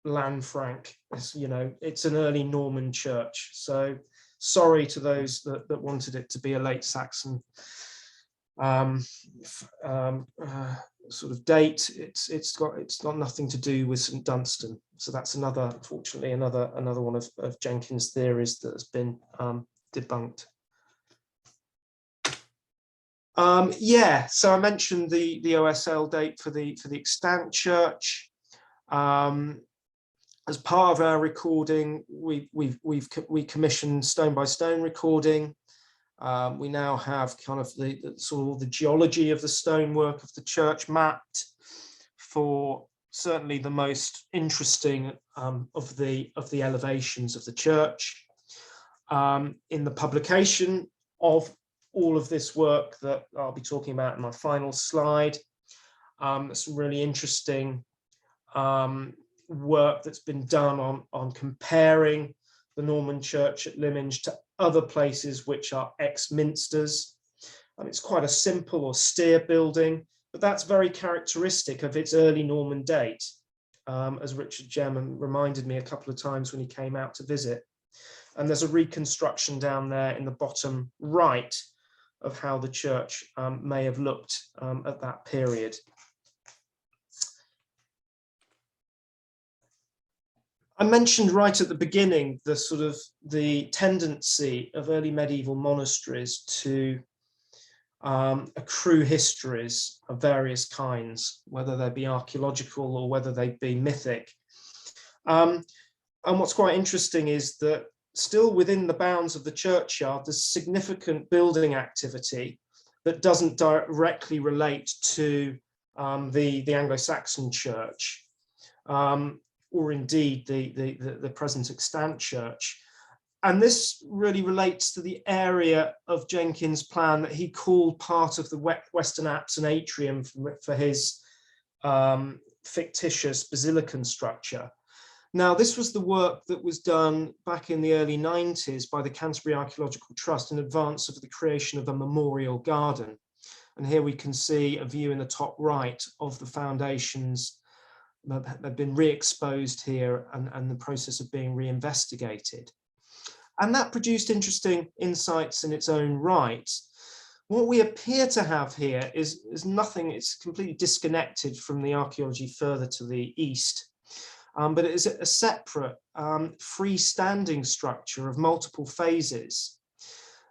Lanfranc. It's an early Norman church. So sorry to those that wanted it to be a late Saxon sort of date. It's got nothing to do with St Dunstan. So that's unfortunately, another one of Jenkins' theories that has been debunked. Yeah, so I mentioned the OSL date for the extant church. As part of our recording, we commissioned stone by stone recording. We now have kind of the sort of the geology of the stonework of the church mapped for certainly the most interesting of the elevations of the church. In the publication of all of this work that I'll be talking about in my final slide, some really interesting work that's been done on comparing the Norman church at Lyminge to other places which are ex-minsters. It's quite a simple austere building, but that's very characteristic of its early Norman date, as Richard Gemman reminded me a couple of times when he came out to visit. And there's a reconstruction down there in the bottom right of how the church may have looked at that period. I mentioned right at the beginning the sort of the tendency of early medieval monasteries to accrue histories of various kinds, whether they be archaeological or whether they be mythic. And what's quite interesting is that still within the bounds of the churchyard, there's significant building activity that doesn't directly relate to the Anglo-Saxon church, or indeed the present extant church. And this really relates to the area of Jenkins' plan that he called part of the Western Apse and Atrium for his fictitious basilican structure. Now, this was the work that was done back in the early 90s by the Canterbury Archaeological Trust in advance of the creation of a memorial garden. And here we can see a view in the top right of the foundations that have been re-exposed here and the process of being re-investigated. And that produced interesting insights in its own right. What we appear to have here is nothing, it's completely disconnected from the archaeology further to the east. But it is a separate freestanding structure of multiple phases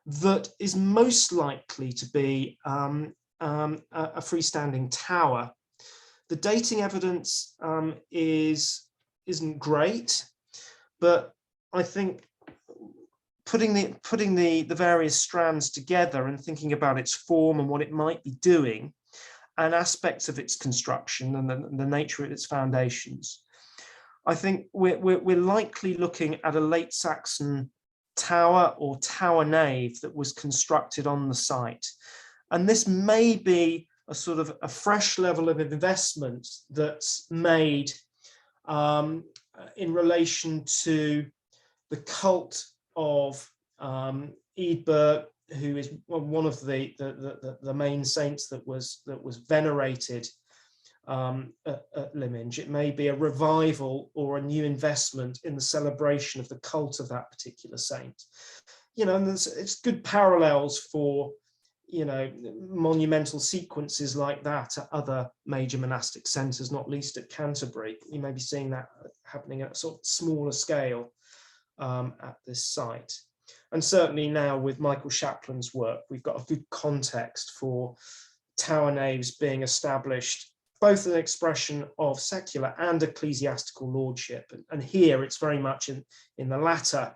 that is most likely to be a freestanding tower. The dating evidence isn't great, but I think putting the various strands together and thinking about its form and what it might be doing and aspects of its construction and the nature of its foundations, I think we're likely looking at a late Saxon tower or tower nave that was constructed on the site. And this may be a sort of a fresh level of investment that's made in relation to the cult of Eadberht, who is one of the main saints that was venerated at Lyminge. It may be a revival or a new investment in the celebration of the cult of that particular saint. You know, and it's good parallels for, you know, monumental sequences like that at other major monastic centres, not least at Canterbury. You may be seeing that happening at a sort of smaller scale at this site. And certainly now with Michael Shapland's work, we've got a good context for tower naves being established, both an expression of secular and ecclesiastical lordship. And here it's very much in the latter.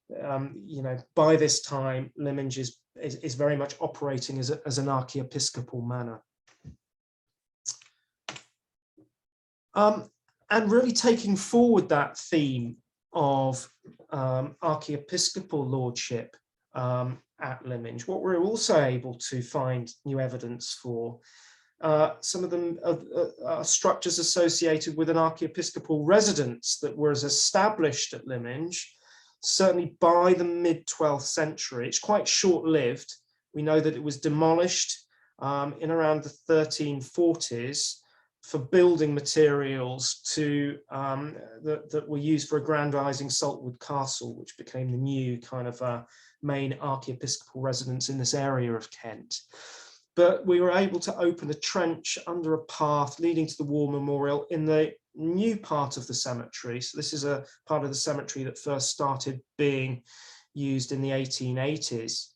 You know, by this time, Lyminge is very much operating as an archiepiscopal manor. And really taking forward that theme of archiepiscopal lordship at Lyminge, what we're also able to find new evidence for, some of them are structures associated with an archiepiscopal residence that was established at Lyminge, certainly by the mid-12th century. It's quite short-lived. We know that it was demolished in around the 1340s for building materials that were used for aggrandizing Saltwood Castle, which became the new kind of main archiepiscopal residence in this area of Kent. but we were able to open a trench under a path leading to the war memorial in the new part of the cemetery. So this is a part of the cemetery that first started being used in the 1880s.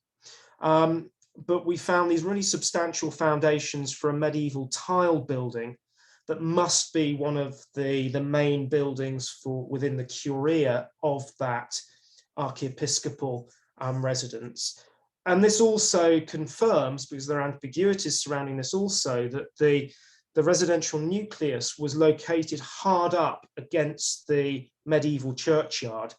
But we found these really substantial foundations for a medieval tile building that must be one of the main buildings for within the curia of that archiepiscopal residence. And this also confirms, because there are ambiguities surrounding this also, that the residential nucleus was located hard up against the medieval churchyard.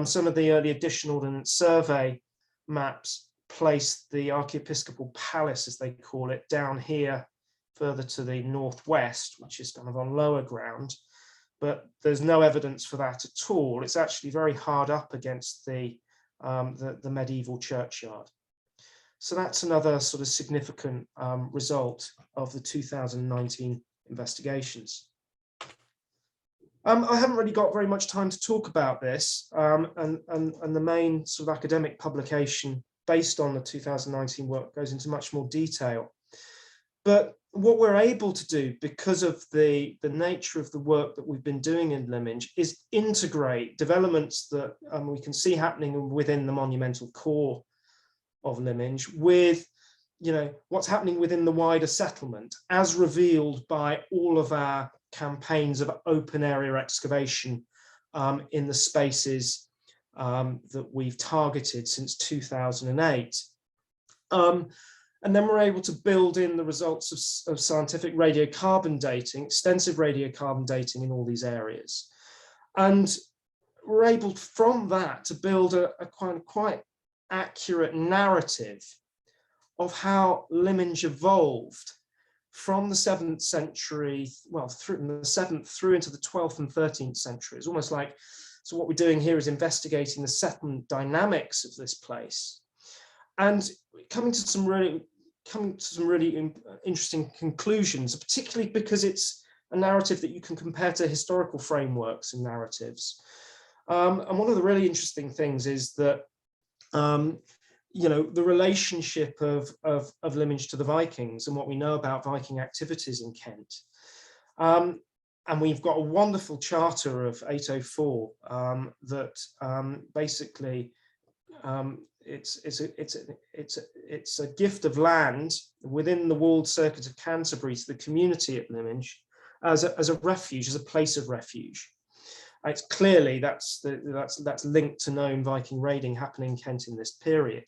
Some of the early additional ordnance survey maps placed the archiepiscopal palace, as they call it, down here further to the northwest, which is kind of on lower ground, but there's no evidence for that at all. It's actually very hard up against the medieval churchyard. So that's another sort of significant result of the 2019 investigations. I haven't really got very much time to talk about this, and the main sort of academic publication based on the 2019 work goes into much more detail. But what we're able to do, because of the nature of the work that we've been doing in Lyminge, is integrate developments that we can see happening within the monumental core of Lyminge with, what's happening within the wider settlement, as revealed by all of our campaigns of open area excavation in the spaces that we've targeted since 2008. And then we're able to build in the results of scientific radiocarbon dating, extensive radiocarbon dating in all these areas. And we're able from that to build a quite accurate narrative of how Lyminge evolved from the 7th century, well, through the 7th through into the 12th and 13th century. It's almost like, so what we're doing here is investigating the settlement dynamics of this place and coming to some really interesting conclusions, particularly because it's a narrative that you can compare to historical frameworks and narratives. And one of the really interesting things is that, the relationship of Lyminge to the Vikings and what we know about Viking activities in Kent. And we've got a wonderful charter of 804 that basically it's a gift of land within the walled circuit of Canterbury to the community at Lyminge as a refuge, as a place of refuge. It's clearly that's linked to known Viking raiding happening in Kent in this period.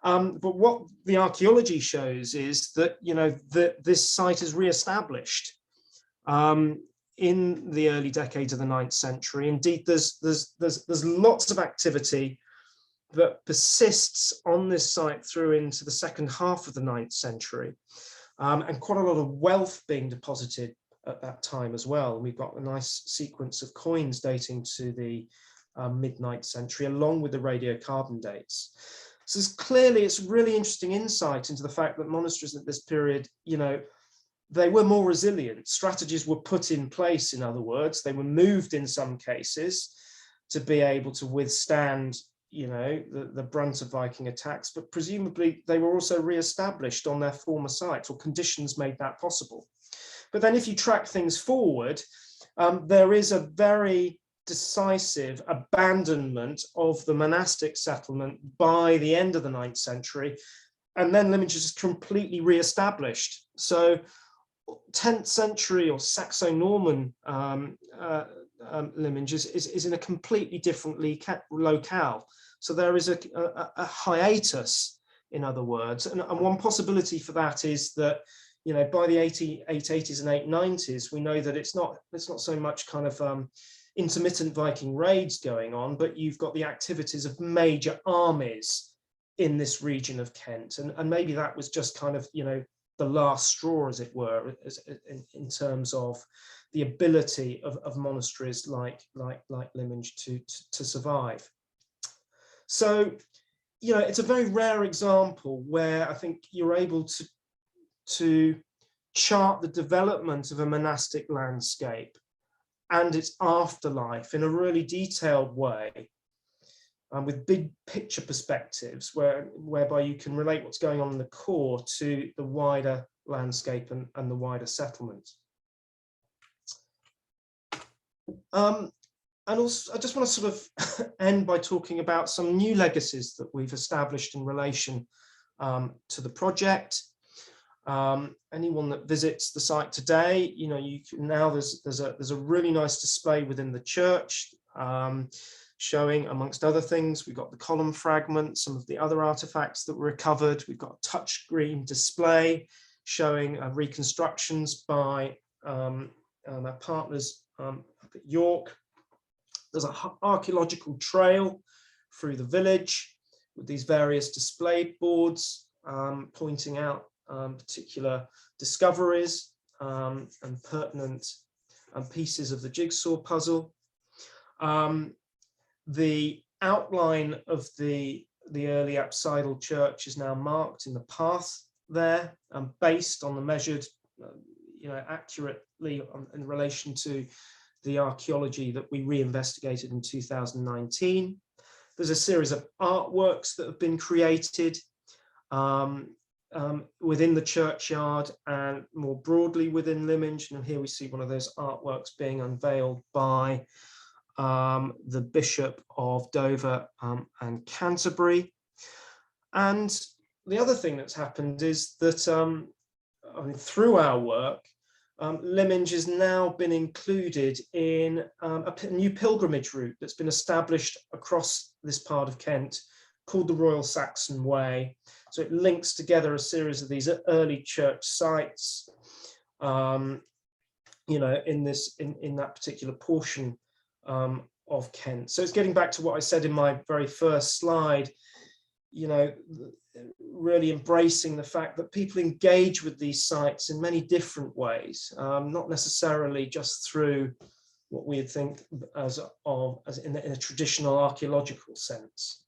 But what the archaeology shows is that that this site is re-established in the early decades of the 9th century. Indeed, there's lots of activity that persists on this site through into the second half of the 9th century, and quite a lot of wealth being deposited at that time as well. We've got a nice sequence of coins dating to the mid-9th century, along with the radiocarbon dates. So it's really interesting insight into the fact that monasteries at this period, they were more resilient. Strategies were put in place, in other words. They were moved in some cases to be able to withstand, the brunt of Viking attacks, but presumably they were also re-established on their former sites, or conditions made that possible. But then if you track things forward, there is a very decisive abandonment of the monastic settlement by the end of the 9th century, and then Lyminge is completely re-established. So 10th century or Saxo-Norman Lyminge is in a completely different locale. So there is a hiatus, in other words, and one possibility for that is that by the 880s and 890s, we know that it's not so much kind of intermittent Viking raids going on, but you've got the activities of major armies in this region of Kent, and maybe that was just kind of the last straw, as it were, in terms of the ability of monasteries like Lyminge to survive. So it's a very rare example where I think you're able to chart the development of a monastic landscape and its afterlife in a really detailed way. with big picture perspectives whereby you can relate what's going on in the core to the wider landscape and the wider settlement. And also, I just want to sort of end by talking about some new legacies that we've established in relation to the project. Anyone that visits the site today, you know, you can now there's a really nice display within the church showing, amongst other things, we've got the column fragments, some of the other artifacts that were recovered. We've got a touchscreen display showing reconstructions by our partners up at York. There's an archaeological trail through the village with these various display boards pointing out particular discoveries and pertinent pieces of the jigsaw puzzle. The outline of the early apsidal church is now marked in the path there, based on the measured, you know, accurately in relation to the archaeology that we re-investigated in 2019. There's a series of artworks that have been created within the churchyard and more broadly within Lyminge. And here we see one of those artworks being unveiled by the Bishop of Dover and Canterbury. And the other thing that's happened is that I mean, through our work, Lyminge has now been included in a new pilgrimage route that's been established across this part of Kent called the Royal Saxon Way. So it links together a series of these early church sites, you know, in that particular portion of Kent. So it's getting back to what I said in my very first slide, you know, really embracing the fact that people engage with these sites in many different ways, not necessarily just through what we would think as in a traditional archaeological sense.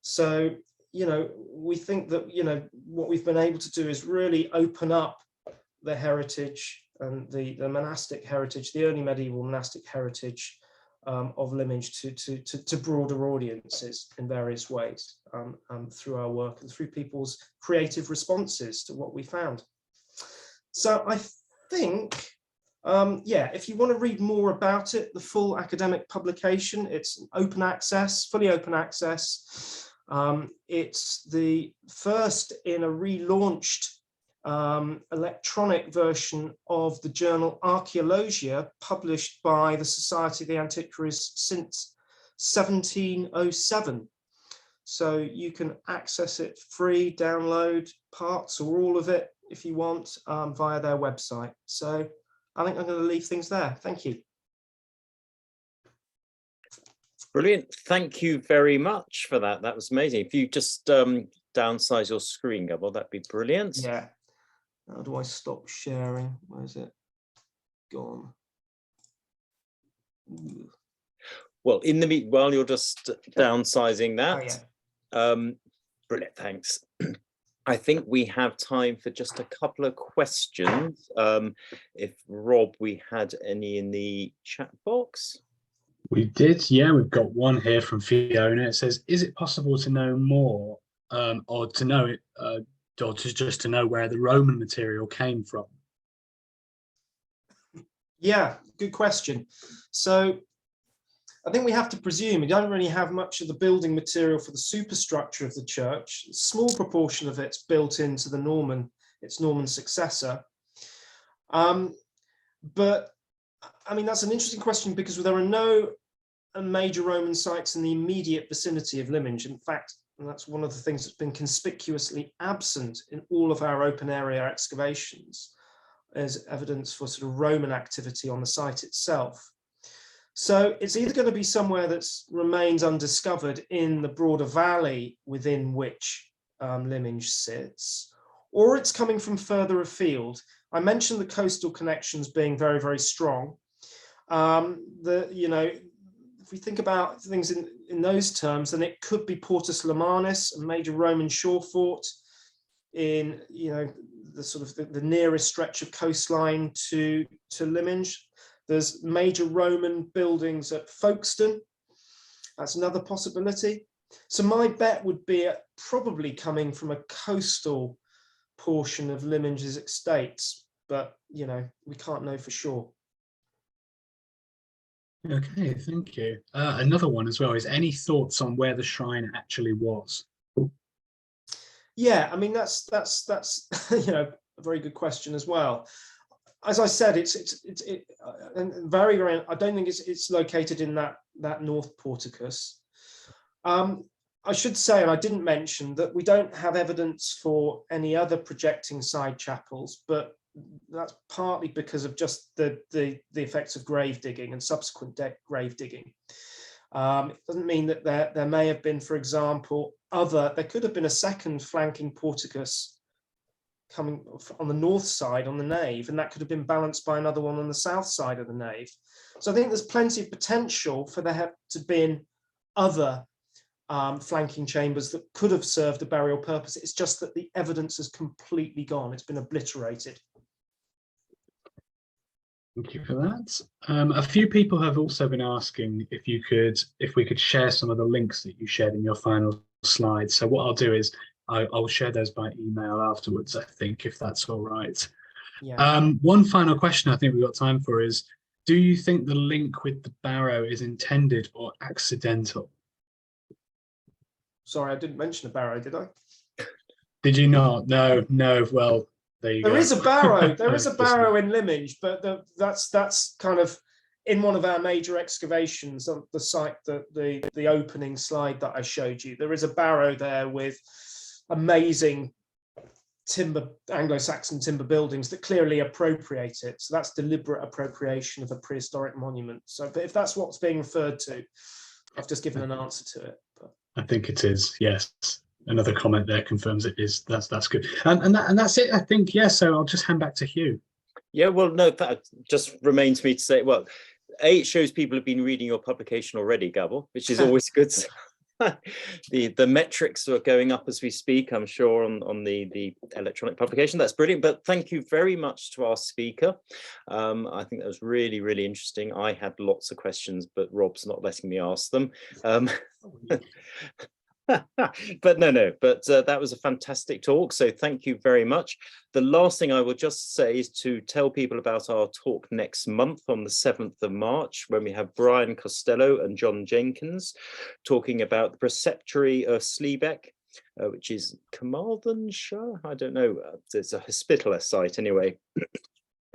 So, you know, we think that, you know, what we've been able to do is really open up the heritage and the monastic heritage, the early medieval monastic heritage of Lyminge to broader audiences in various ways through our work and through people's creative responses to what we found. So I think, yeah, if you want to read more about it, the full academic publication, it's open access, fully open access. It's the first in a relaunched electronic version of the journal Archaeology, published by the Society of the Antiquaries since 1707. So you can access it free, download parts or all of it if you want via their website. So I think I'm going to leave things there. Thank you. Brilliant. Thank you very much for that. That was amazing. If you just downsize your screen, Gabor, that'd be brilliant. Yeah. How do I stop sharing? Where's it gone? Ooh. Well, in the while you're just downsizing that, Oh, yeah. Brilliant, thanks. I think we have time for just a couple of questions. If Rob, we had any in the chat box? We did, yeah. We've got one here from Fiona. It says, "Is it possible to know more, or to know it, or to just to know where the Roman material came from?" Yeah, good question. So I think we have to presume we don't really have much of the building material for the superstructure of the church. A small proportion of it's built into the its Norman successor. But I mean, that's an interesting question because there are no major Roman sites in the immediate vicinity of Lyminge. In fact, and that's one of the things that's been conspicuously absent in all of our open area excavations as evidence for sort of Roman activity on the site itself. So it's either going to be somewhere that remains undiscovered in the broader valley within which Lyminge sits, or it's coming from further afield. I mentioned the coastal connections being very, very strong. You know, if we think about things in those terms, then it could be Portus Lemanis, a major Roman shore fort in, you know, the sort of the nearest stretch of coastline to Lyminge. There's major Roman buildings at Folkestone. That's another possibility. So my bet would be probably coming from a coastal portion of Lyminge's estates, but you know, we can't know for sure. Okay, thank you. Another one as well is any thoughts on where the shrine actually was? Yeah, I mean that's you know, a very good question as well. As I said, it's very I don't think it's located in that north porticus. I should say, and I didn't mention, that we don't have evidence for any other projecting side chapels, but that's partly because of just the effects of grave digging and subsequent grave digging. It doesn't mean that there may have been, for example, there could have been a second flanking porticus coming on the north side on the nave, and that could have been balanced by another one on the south side of the nave. So I think there's plenty of potential for there to have been other flanking chambers that could have served a burial purpose. It's just that the evidence has completely gone. It's been obliterated. Thank you for that. A few people have also been asking if we could share some of the links that you shared in your final slide. So what I'll do is I'll share those by email afterwards, I think, if that's all right. Yeah. One final question I think we've got time for is, do you think the link with the barrow is intended or accidental? Sorry, I didn't mention a barrow, did I? Did you not? No. Well, there you go. There is a barrow. There is a barrow in Lyminge, but that's kind of in one of our major excavations on the site, the opening slide that I showed you. There is a barrow there with amazing timber, Anglo-Saxon timber buildings that clearly appropriate it. So that's deliberate appropriation of a prehistoric monument. So, but if that's what's being referred to, I've just given an answer to it. But I think it is, yes. Another comment there confirms it is. That's good. And that's it, I think. Yeah, so I'll just hand back to Hugh. Yeah, well, no, that just remains me to say, well, it shows people have been reading your publication already, Gabor, which is always good. The metrics are going up as we speak, I'm sure, on the electronic publication. That's brilliant. But thank you very much to our speaker. I think that was really, really interesting. I had lots of questions, but Rob's not letting me ask them. But that was a fantastic talk, so thank you very much. The last thing I will just say is to tell people about our talk next month on the 7th of March, when we have Brian Costello and John Jenkins talking about the preceptory of Sleebeck, which is Carmarthenshire, I don't know, it's a hospitaller site anyway.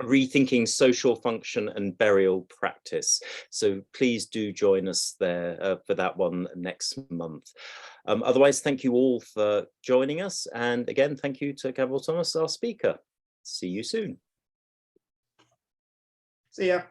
Rethinking social function and burial practice. So please do join us there for that one next month. Otherwise, thank you all for joining us. And again, thank you to Gabor Thomas, our speaker. See you soon. see ya.